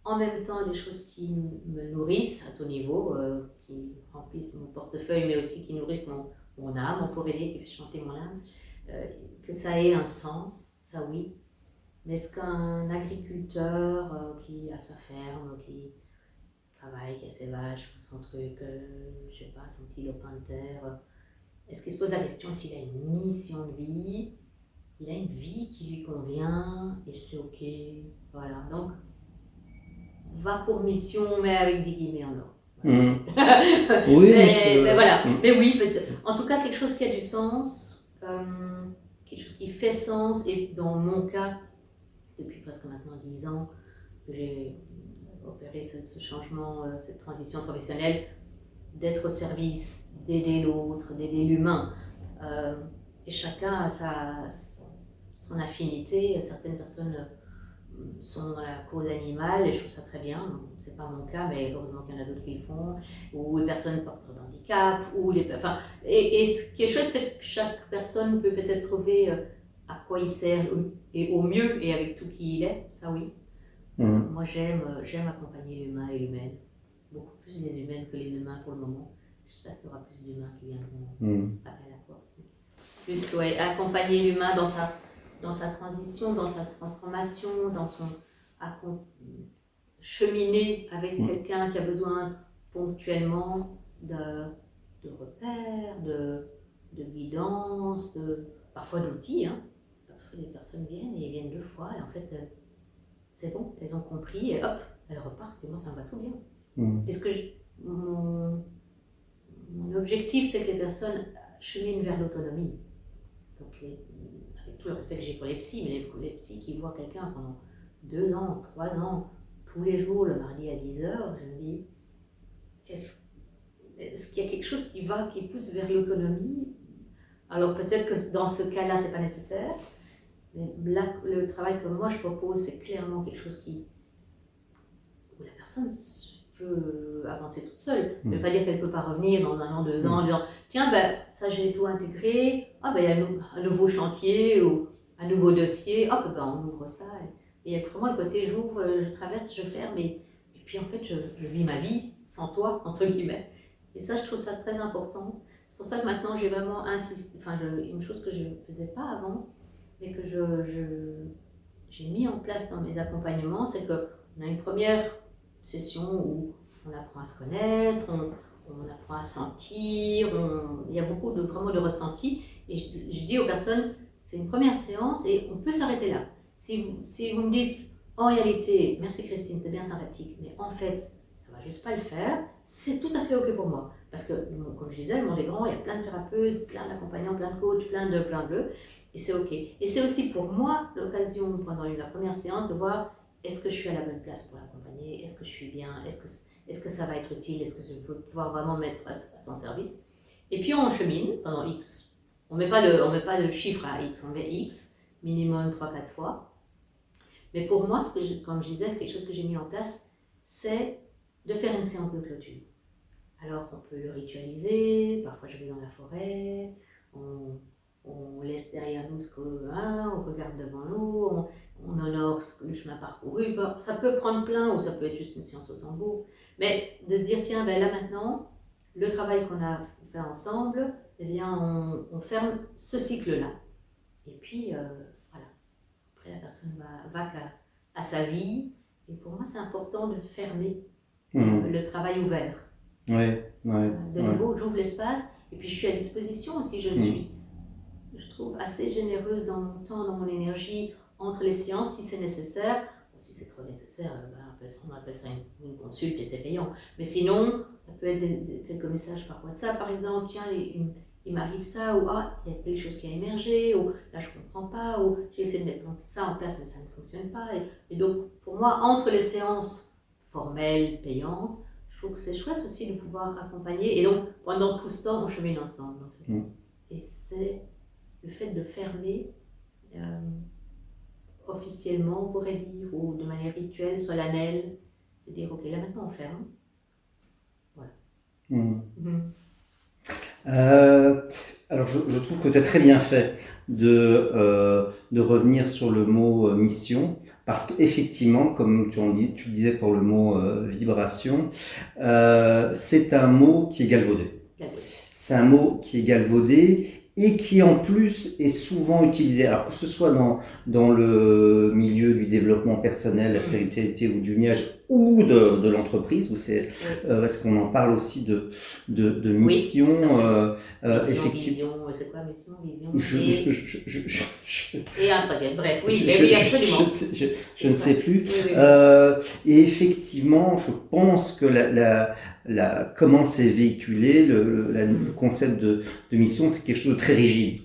en même temps des choses qui me nourrissent à ton niveau, qui remplissent mon portefeuille, mais aussi qui nourrissent mon âme, on pourrait dire, qui fait chanter mon âme, que ça ait un sens, ça oui. Mais est-ce qu'un agriculteur qui a sa ferme, qui travaille, qui a ses vaches, son truc, je sais pas, son petit lopin de terre, est-ce qu'il se pose la question s'il a une mission de vie? Il a une vie qui lui convient et c'est ok. Voilà. Donc, va pour mission, mais avec des guillemets en or. Mmh. Oui, Mais voilà. Mais oui, en tout cas, quelque chose qui a du sens, quelque chose qui fait sens. Et dans mon cas, depuis presque maintenant 10 ans que j'ai opéré ce changement, cette transition professionnelle, d'être au service, d'aider l'autre, d'aider l'humain. Et chacun a son affinité. Certaines personnes sont dans la cause animale et je trouve ça très bien. C'est pas mon cas, mais heureusement qu'il y en a d'autres qui le font. Ou les personnes porteurs de handicap. Enfin, et ce qui est chouette, c'est que chaque personne peut peut-être trouver à quoi il sert et au mieux et avec tout qui il est. Ça oui. Moi j'aime accompagner l'humain et l'humaine. Beaucoup plus les humaines que les humains pour le moment. J'espère qu'il y aura plus d'humains qui viendront frapper à la porte. Plus, ouais, accompagner l'humain dans sa transition, dans sa transformation, dans son cheminer avec quelqu'un qui a besoin ponctuellement de repères, de guidance, parfois d'outils. Hein. Parfois des personnes viennent et viennent 2 fois et en fait c'est bon, elles ont compris et hop, elles repartent et moi ça me va tout bien. Puisque mon objectif c'est que les personnes cheminent vers l'autonomie. Donc avec tout le respect que j'ai pour les psys, mais les psys qui voient quelqu'un pendant 2 ans, 3 ans, tous les jours, le mardi à 10h, je me dis, est-ce qu'il y a quelque chose qui pousse vers l'autonomie? Alors peut-être que dans ce cas-là, c'est pas nécessaire, mais là, le travail que moi je propose, c'est clairement quelque chose où la personne peut avancer toute seule. Ça ne veut pas dire qu'elle ne peut pas revenir dans 1 an, 2 ans en disant tiens, ça j'ai tout intégré, il y a un nouveau chantier ou un nouveau dossier, on ouvre ça. Et il y a vraiment le côté j'ouvre, je traverse, je ferme et puis en fait je vis ma vie sans toi, entre guillemets. Et ça, je trouve ça très important. C'est pour ça que maintenant j'ai vraiment insisté, une chose que je ne faisais pas avant, mais que j'ai mis en place dans mes accompagnements, c'est qu'on a une première session où on apprend à se connaître, on apprend à sentir, il y a beaucoup vraiment de ressenti. Et je dis aux personnes, c'est une première séance et on peut s'arrêter là. Si vous me dites, en réalité, merci Christine, t'es bien sympathique, mais en fait, ça va juste pas le faire, c'est tout à fait ok pour moi. Parce que, comme je disais, le monde est grand, il y a plein de thérapeutes, plein d'accompagnants, plein de coachs, plein de, et c'est ok. Et c'est aussi pour moi l'occasion, pendant la première séance, de voir est-ce que je suis à la bonne place pour l'accompagner, est-ce que je suis bien, est-ce que ça va être utile, est-ce que je vais pouvoir vraiment mettre à son service. Et puis on chemine pendant X. On met pas le chiffre à X, on met X, minimum 3-4 fois. Mais pour moi, comme je disais, quelque chose que j'ai mis en place, c'est de faire une séance de clôture. Alors on peut le ritualiser, parfois je vais dans la forêt, on laisse derrière nous on regarde devant nous, on honore le chemin parcouru. Ça peut prendre plein ou ça peut être juste une séance au tambour. Mais de se dire, tiens, là maintenant, le travail qu'on a fait ensemble, eh bien, on ferme ce cycle-là. Et puis, voilà. Après, la personne va à sa vie. Et pour moi, c'est important de fermer le travail ouvert. De nouveau, j'ouvre l'espace. Et puis, je suis à disposition aussi. Je trouve assez généreuse dans mon temps, dans mon énergie, entre les séances, si c'est nécessaire. Si c'est trop nécessaire, on appelle ça une consulte et c'est payant. Mais sinon, ça peut être quelques messages par WhatsApp, par exemple. Tiens, il m'arrive ça, ou il y a quelque chose qui a émergé, ou là je comprends pas, ou j'ai essayé de mettre ça en place, mais ça ne fonctionne pas. Et donc, pour moi, entre les séances formelles, payantes, je trouve que c'est chouette aussi de pouvoir accompagner. Et donc, pendant tout ce temps, on chemine ensemble, en fait. Et c'est le fait de fermer officiellement, on pourrait dire, ou de manière rituelle, solennelle, de dire ok, là maintenant on ferme. Voilà. Alors je trouve que tu as très bien fait de revenir sur le mot mission, parce qu'effectivement, comme tu le disais pour le mot vibration, c'est un mot qui est galvaudé. C'est un mot qui est galvaudé et qui en plus est souvent utilisé, alors que ce soit dans le milieu du développement personnel, la spiritualité ou du lignage, ou de l'entreprise, parce qu'on en parle aussi de mission. Mission, vision, c'est quoi mission, vision et un troisième, bref, oui, oui, absolument. Je ne sais plus. Oui. Et effectivement, je pense que comment c'est véhiculé, le concept de mission, c'est quelque chose de très rigide.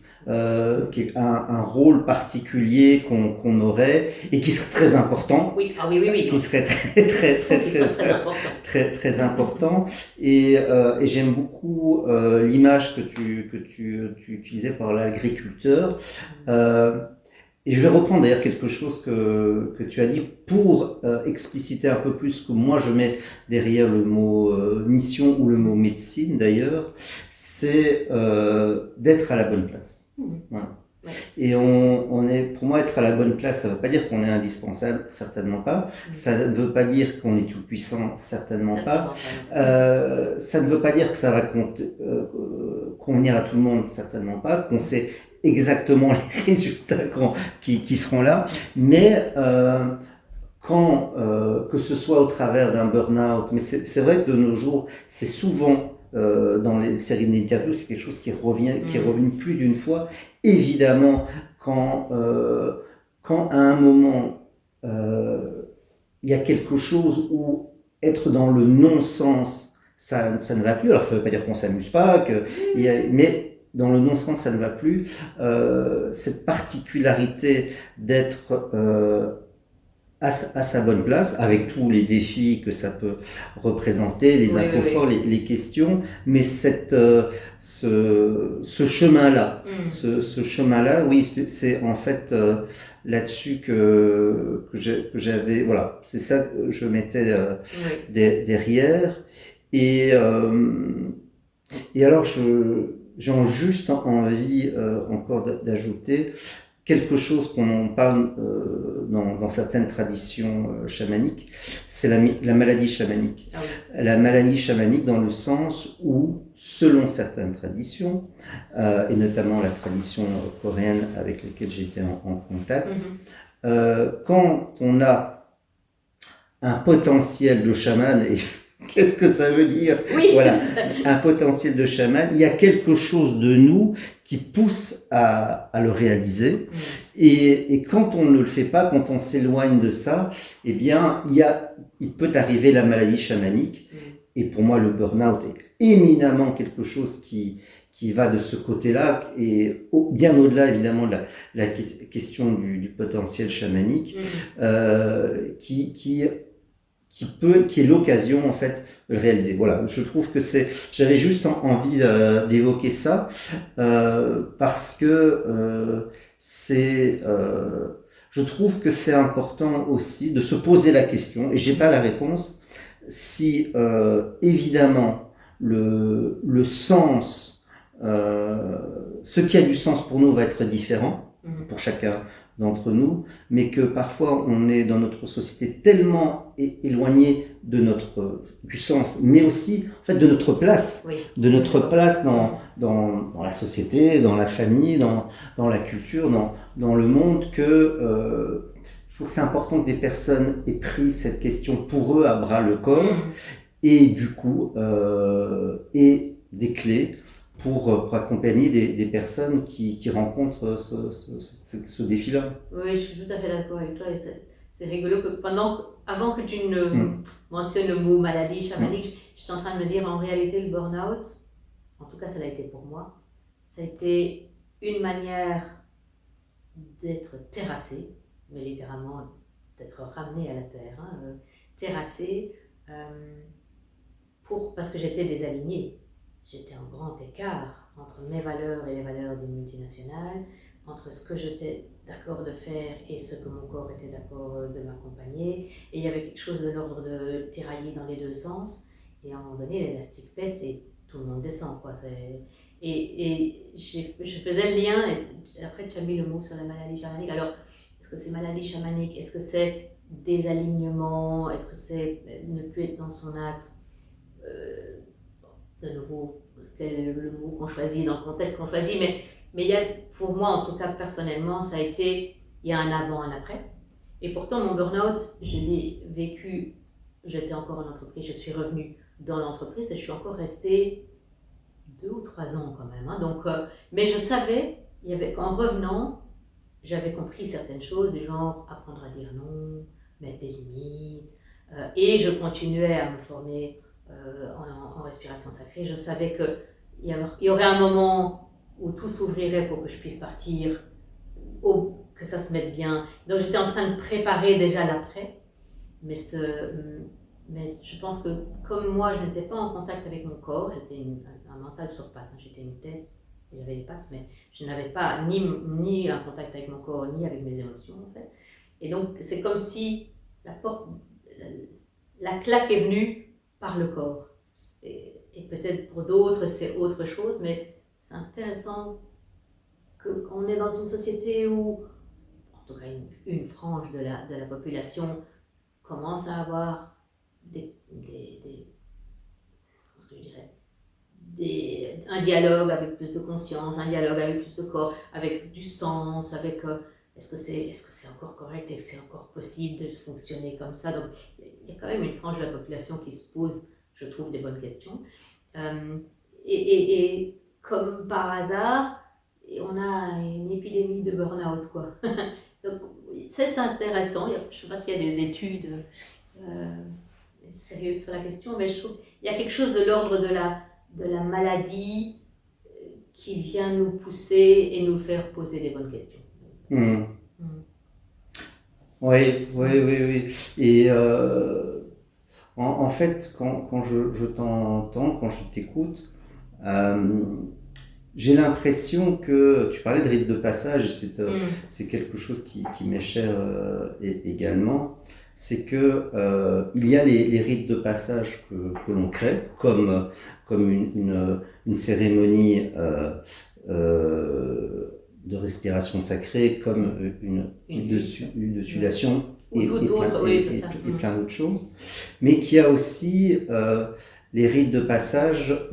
Qui est un rôle particulier qu'on aurait et qui serait très important. Oui, qui serait très important. Et j'aime beaucoup l'image que tu utilisais par l'agriculteur. Et je vais reprendre d'ailleurs quelque chose que tu as dit pour expliciter un peu plus ce que moi je mets derrière le mot mission ou le mot médecine d'ailleurs, c'est d'être à la bonne place. Voilà. Ouais. Et pour moi, être à la bonne place, ça ne veut pas dire qu'on est indispensable, certainement pas. Ça ne veut pas dire qu'on est tout puissant, certainement pas. Ça ne veut pas dire que ça va convenir à tout le monde, certainement pas. Qu'on sait exactement les résultats qui seront là. Mais que ce soit au travers d'un burn-out, mais c'est vrai que de nos jours, c'est souvent dans les séries d'interviews, c'est quelque chose qui est revenu plus d'une fois. Évidemment, quand à un moment il y a quelque chose où être dans le non-sens, ça ne va plus. Alors ça ne veut pas dire qu'on s'amuse pas, mais dans le non-sens, ça ne va plus. Cette particularité d'être à sa bonne place, avec tous les défis que ça peut représenter, les inconforts, les questions, mais ce chemin-là, ce chemin-là, oui, c'est en fait là-dessus que j'avais, voilà, c'est ça que je mettais derrière, et alors j'ai juste envie encore d'ajouter quelque chose qu'on parle dans certaines traditions chamaniques, c'est la maladie chamanique. Ah oui. La maladie chamanique dans le sens où, selon certaines traditions, et notamment la tradition coréenne avec laquelle j'étais en contact, quand on a un potentiel de chaman, et qu'est-ce que ça veut dire? Oui, voilà, un potentiel de chaman, il y a quelque chose de nous qui pousse à le réaliser. Et quand on ne le fait pas, quand on s'éloigne de ça, eh bien, il peut arriver la maladie chamanique. Et pour moi, le burn-out est éminemment quelque chose qui va de ce côté-là, et bien au-delà, évidemment, de la question du potentiel chamanique, qui est l'occasion en fait de le réaliser. Voilà, je trouve que j'avais juste envie d'évoquer ça parce que je trouve que c'est important aussi de se poser la question, et j'ai pas la réponse, si évidemment le sens, ce qui a du sens pour nous va être différent pour chacun d'entre nous, mais que parfois on est dans notre société tellement éloigné du sens, mais aussi en fait de notre place, place dans la société, dans la famille, dans la culture, dans le monde, que je trouve que c'est important que des personnes aient pris cette question pour eux à bras le corps, et du coup aient des clés pour accompagner des personnes qui rencontrent ce défi-là. Oui, je suis tout à fait d'accord avec toi. C'est rigolo que avant que tu ne mentionnes le mot maladie chamanique, je suis en train de me dire, en réalité, le burn-out, en tout cas ça l'a été pour moi, ça a été une manière d'être terrassé, mais littéralement d'être ramené à la terre, terrassé, parce que j'étais désalignée. J'étais en grand écart entre mes valeurs et les valeurs d'une multinationale, entre ce que j'étais d'accord de faire et ce que mon corps était d'accord de m'accompagner. Et il y avait quelque chose de l'ordre de tirailler dans les deux sens. Et à un moment donné, l'élastique pète et tout le monde descend, quoi. Et je faisais le lien, et après tu as mis le mot sur la maladie chamanique. Alors, est-ce que c'est maladie chamanique? Est-ce que c'est désalignement? Est-ce que c'est ne plus être dans son axe? De nouveau, quel est le mot qu'on choisit, dans le contexte qu'on choisit, mais il y a, pour moi en tout cas personnellement, il y a un avant, un après. Et pourtant mon burn-out, je l'ai vécu j'étais encore en entreprise, je suis revenue dans l'entreprise et je suis encore restée 2 ou 3 ans quand même. Hein. Donc, mais je savais, qu'en revenant, j'avais compris certaines choses, du genre apprendre à dire non, mettre des limites, et je continuais à me former en respiration sacrée. Je savais qu'il y aurait un moment où tout s'ouvrirait pour que je puisse partir, que ça se mette bien. Donc j'étais en train de préparer déjà l'après, mais, mais je pense que comme moi je n'étais pas en contact avec mon corps, j'étais un mental sur pattes, hein. J'étais une tête, j'avais des pattes, mais je n'avais pas ni un contact avec mon corps, ni avec mes émotions en fait. Et donc c'est comme si la porte, la claque est venue par le corps. Et peut-être pour d'autres c'est autre chose, mais c'est intéressant qu'on est dans une société où, en tout cas une frange de la population, commence à avoir comment je dirais, un dialogue avec plus de conscience, un dialogue avec plus de corps, avec du sens, avec est-ce que c'est encore correct et que c'est encore possible de fonctionner comme ça. Donc il y a quand même une frange de la population qui se pose, je trouve, des bonnes questions. Euh, et comme par hasard, on a une épidémie de burn-out, quoi. Donc c'est intéressant. Je ne sais pas s'il y a des études sérieuses sur la question, mais je trouve qu'il y a quelque chose de l'ordre de la maladie qui vient nous pousser et nous faire poser des bonnes questions. Mmh. Oui, oui, oui, oui. Et en fait, quand je t'entends, quand je t'écoute, j'ai l'impression que tu parlais de rite de passage, c'est quelque chose qui m'est cher également. C'est que il y a les rites de passage que l'on crée, comme une cérémonie de respiration sacrée, comme une sudation et plein d'autres choses. Mais qu'il y a aussi les rites de passage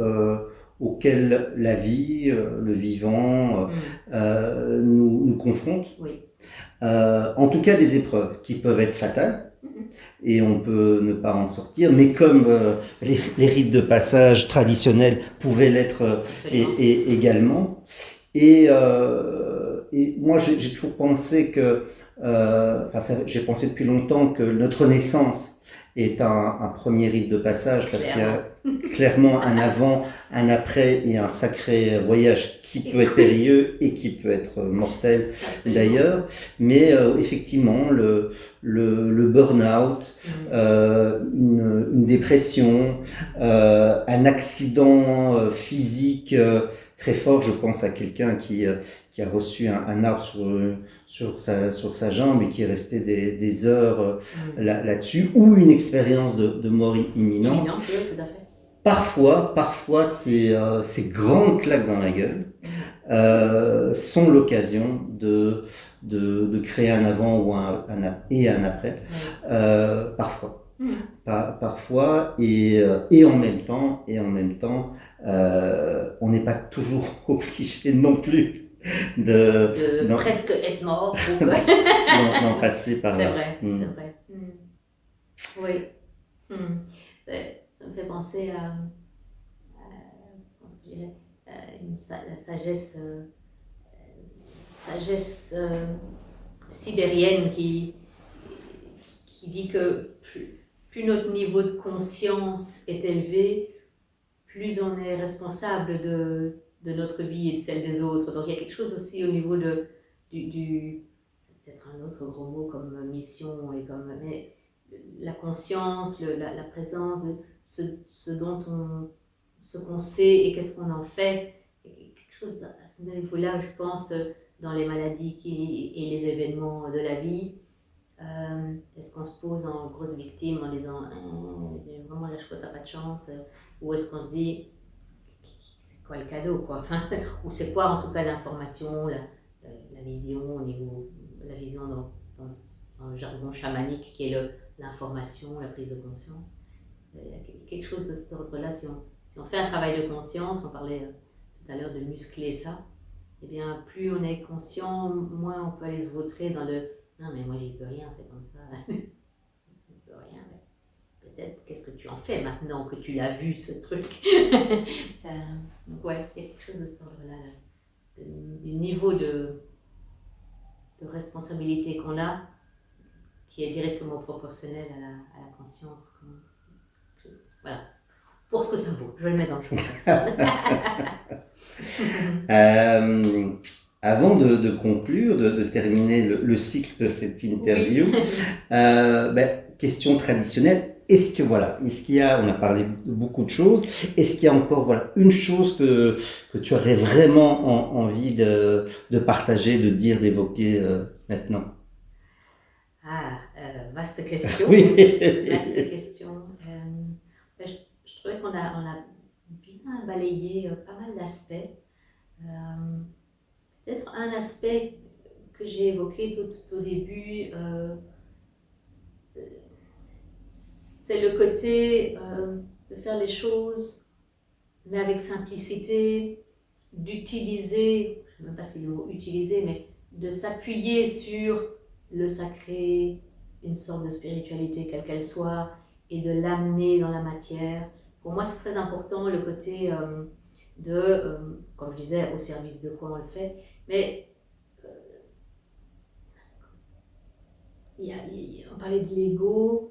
auxquels la vie, le vivant, nous confronte. Oui. En tout cas, des épreuves qui peuvent être fatales. Et on peut ne pas en sortir, mais comme les rites de passage traditionnels pouvaient l'être également. Et moi, j'ai toujours pensé que, j'ai pensé depuis longtemps que notre naissance est un premier rite de passage, parce qu'il y a clairement un avant, un après et un sacré voyage qui peut être périlleux et qui peut être mortel. Absolument. D'ailleurs. Mais effectivement, le burn-out, une dépression, un accident physique très fort. Je pense à quelqu'un qui a reçu un arbre sur sa jambe et qui est resté des heures là-dessus, ou une expérience de mort imminente. Oui, tout à fait. Parfois ces grandes claques dans la gueule sont l'occasion de créer un avant ou un après. Parfois. Parfois, et en même temps, on n'est pas toujours obligé non plus de presque être mort ou d'en passer par là. C'est vrai. Oui. Ça me fait penser à une sagesse sibérienne qui dit que plus notre niveau de conscience est élevé, plus on est responsable de notre vie et de celle des autres. Donc il y a quelque chose aussi au niveau du peut-être un autre gros mot comme mission, mais la conscience, la présence, ce qu'on sait et qu'est-ce qu'on en fait. Quelque chose à ce niveau-là, je pense, dans les maladies et les événements de la vie. Est-ce qu'on se pose en grosse victime en disant vraiment là je t'as pas de chance, ou est-ce qu'on se dit c'est quoi le cadeau, quoi, ou c'est quoi en tout cas l'information, la vision au niveau, la vision dans le jargon chamanique qui est l'information, la prise de conscience. Il y a quelque chose de cet ordre-là. Si on fait un travail de conscience, on parlait tout à l'heure de muscler ça, eh bien plus on est conscient, moins on peut aller se vautrer dans le non mais moi j'y peux rien, c'est comme ça. Je peux rien, mais peut-être qu'est-ce que tu en fais maintenant que tu l'as vu, ce truc. Donc ouais, il y a quelque chose de cet ordre-là, du niveau de responsabilité qu'on a, qui est directement proportionnel à la conscience. Voilà, pour ce que ça vaut, je le mets dans le choix. Avant de conclure, de terminer le cycle de cette interview, Oui. Question traditionnelle, est-ce qu'il y a, on a parlé de beaucoup de choses, est-ce qu'il y a encore une chose que tu aurais vraiment envie de partager, de dire, d'évoquer maintenant? Vaste question. Oui. Vaste question. Je trouvais qu'on a bien balayé pas mal d'aspects. Peut-être un aspect que j'ai évoqué tout au début, c'est le côté de faire les choses, mais avec simplicité, d'utiliser, je ne sais même pas si le mot utiliser, mais de s'appuyer sur le sacré, une sorte de spiritualité quelle qu'elle soit, et de l'amener dans la matière. Pour moi, c'est très important le côté comme je disais, au service de quoi on le fait, mais on parlait de l'ego.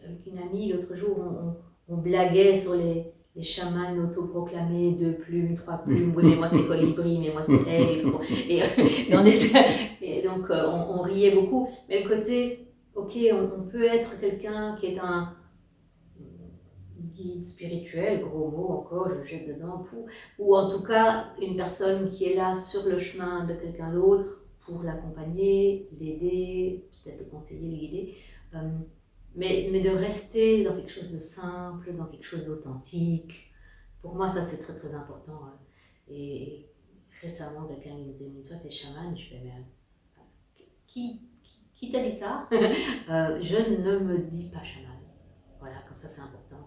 Avec une amie, l'autre jour, on blaguait sur les chamans autoproclamés, 2 plumes, 3 plumes, oui mais moi c'est colibri, mais moi c'est aigle, et donc on riait beaucoup, mais le côté, ok, on peut être quelqu'un qui est un guide spirituel, gros mot encore, je jette dedans, ou en tout cas une personne qui est là sur le chemin de quelqu'un d'autre pour l'accompagner, l'aider, peut-être le conseiller, le guider. Mais de rester dans quelque chose de simple, dans quelque chose d'authentique. Pour moi, ça c'est très très important. Et récemment, quelqu'un me disait, mais toi t'es chaman, je fais, mais qui t'a dit ça? Je ne me dis pas chaman. Voilà, comme ça c'est important.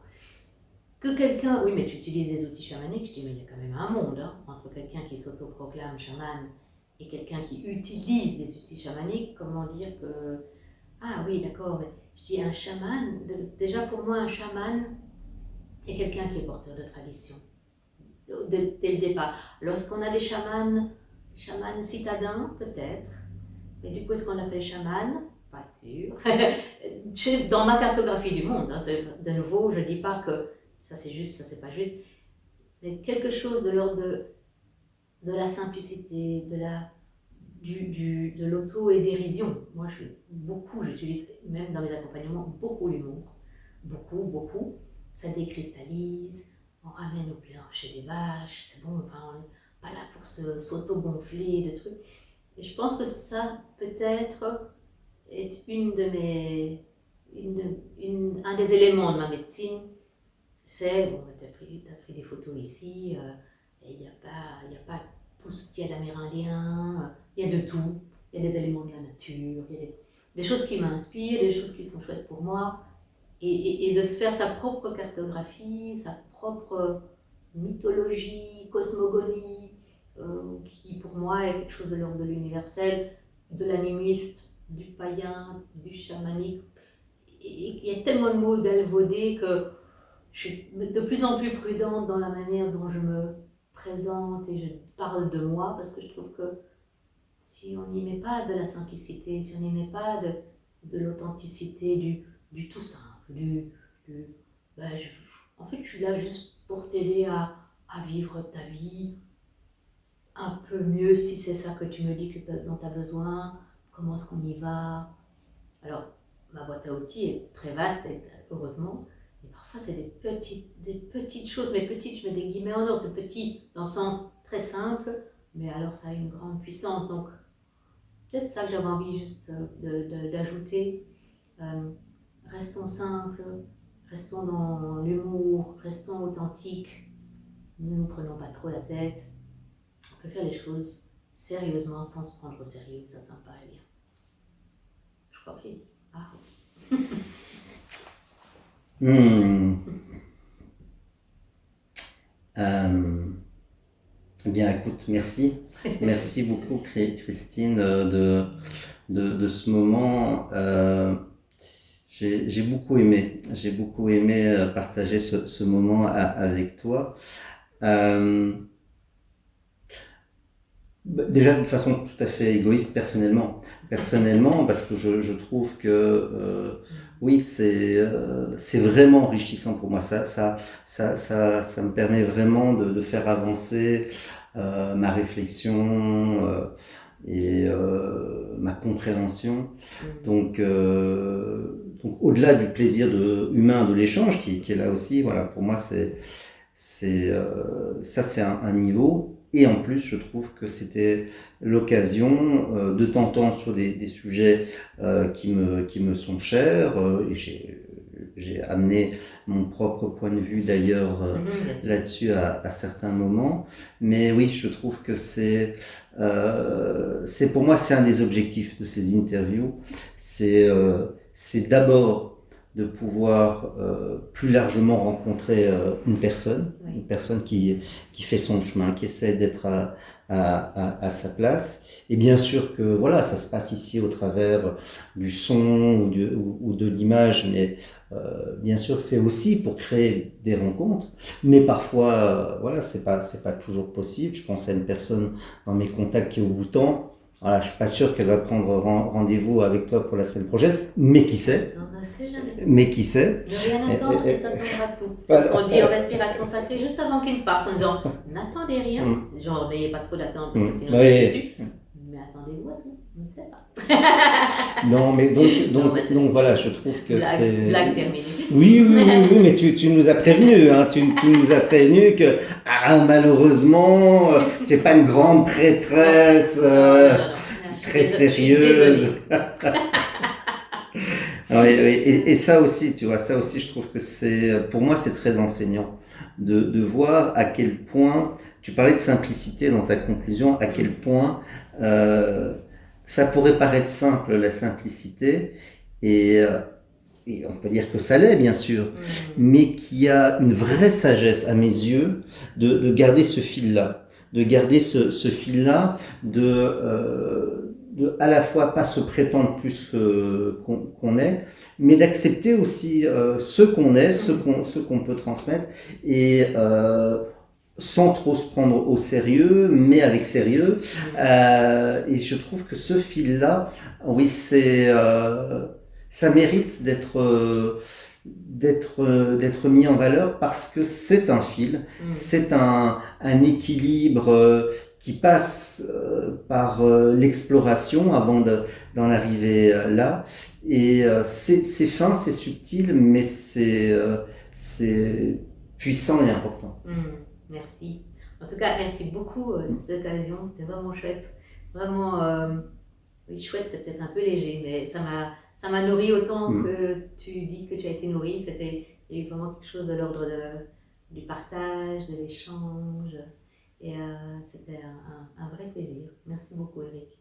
Que quelqu'un, oui mais tu utilises des outils chamaniques, je dis mais il y a quand même un monde entre quelqu'un qui s'autoproclame chaman et quelqu'un qui utilise des outils chamaniques. Comment dire que, ah oui d'accord, mais je dis un chaman, déjà pour moi un chaman est quelqu'un qui est porteur de tradition, dès le départ. Lorsqu'on a des chamans citadins peut-être, mais du coup est-ce qu'on l'appelle chaman? Pas sûr. Dans ma cartographie du monde, de nouveau je ne dis pas que ça c'est juste, ça c'est pas juste, mais quelque chose de l'ordre de la simplicité, de l'auto-dérision. Moi j'utilise même dans mes accompagnements beaucoup l'humour, beaucoup, ça décristallise, on ramène au plancher des vaches, c'est bon, enfin, on n'est pas là pour s'auto-gonfler de trucs. Et je pense que ça peut-être est un des éléments de ma médecine. C'est, bon, tu as pris des photos ici, et il n'y a pas tout ce qu'il y a d'amérindien, il y a de tout. Il y a des éléments de la nature, il y a des choses qui m'inspirent, des choses qui sont chouettes pour moi. Et de se faire sa propre cartographie, sa propre mythologie, cosmogonie, qui pour moi est quelque chose de l'ordre de l'universel, de l'animiste, du païen, du chamanique. Et il y a tellement de mots galvaudés que je suis de plus en plus prudente dans la manière dont je me présente et je parle de moi, parce que je trouve que si on n'y met pas de la simplicité, si on n'y met pas de l'authenticité, du tout simple, en fait je suis là juste pour t'aider à vivre ta vie un peu mieux, si c'est ça que tu me dis dont tu as besoin, comment est-ce qu'on y va. Alors ma boîte à outils est très vaste, heureusement. Mais parfois, c'est des petites choses, mais petites, je mets des guillemets en or, c'est petit dans le sens très simple, mais alors ça a une grande puissance. Donc, peut-être ça que j'avais envie juste d'ajouter. Restons simples, restons dans l'humour, restons authentiques, ne nous prenons pas trop la tête. On peut faire les choses sérieusement sans se prendre au sérieux, ça me paraît bien. Je crois que j'ai dit. Ah. Bien, écoute, merci. Merci beaucoup, Christine, de ce moment. J'ai beaucoup aimé. J'ai beaucoup aimé partager ce moment avec toi. Euh, Déjà de façon tout à fait égoïste personnellement. Personnellement, parce que je trouve que oui, c'est vraiment enrichissant pour moi. Ça me permet vraiment de faire avancer ma réflexion et ma compréhension. Donc au-delà du plaisir humain de l'échange qui est là aussi, voilà, pour moi c'est un niveau. Et en plus, je trouve que c'était l'occasion de t'entendre sur des sujets qui me sont chers. Et j'ai amené mon propre point de vue d'ailleurs là-dessus à certains moments. Mais oui, je trouve que c'est pour moi, c'est un des objectifs de ces interviews. C'est d'abord de pouvoir plus largement rencontrer une personne qui fait son chemin, qui essaie d'être à sa place. Et bien sûr que voilà, ça se passe ici au travers du son ou de l'image, mais bien sûr que c'est aussi pour créer des rencontres. Mais parfois, voilà, c'est pas toujours possible. Je pense à une personne dans mes contacts qui est au Bhoutan. Voilà, je suis pas sûr qu'elle va prendre rendez-vous avec toi pour la semaine prochaine, mais qui sait? On ne sait jamais. Mais qui sait? De rien attendre et s'attendre à tout. C'est ce Voilà. qu'on dit en respiration sacrée juste avant qu'il parte en disant n'attendez rien, genre n'ayez pas trop d'attente parce que sinon vous êtes déçus, mais attendez-vous à tout, on ne sait pas. Non, mais donc voilà, je trouve que c'est. Blague terminée. Oui, mais tu nous as prévenu, hein, tu nous as prévenu que malheureusement, tu n'es pas une grande prêtresse très sérieuse. Oui, et ça aussi, tu vois, ça aussi, je trouve que pour moi, c'est très enseignant de voir à quel point, tu parlais de simplicité dans ta conclusion, à quel point ça pourrait paraître simple, la simplicité, et, euh, et on peut dire que ça l'est, bien sûr, mais qu'il y a une vraie sagesse, à mes yeux, de garder ce fil-là, de garder ce fil-là, de à la fois pas se prétendre plus qu'on est, mais d'accepter aussi ce qu'on est, ce qu'on peut transmettre, et sans trop se prendre au sérieux, mais avec sérieux. Et je trouve que ce fil-là, oui, ça mérite d'être mis en valeur parce que c'est un fil, c'est un équilibre qui passe par l'exploration avant d'en arriver là. Et c'est fin, c'est subtil, mais c'est puissant et important. Merci. En tout cas, merci beaucoup de cette occasion. C'était vraiment chouette. Vraiment, oui, chouette, c'est peut-être un peu léger, mais ça m'a nourri autant que tu dis que tu as été nourri. Il y a eu vraiment quelque chose de l'ordre du partage, de l'échange. Et c'était un vrai plaisir. Merci beaucoup, Eric.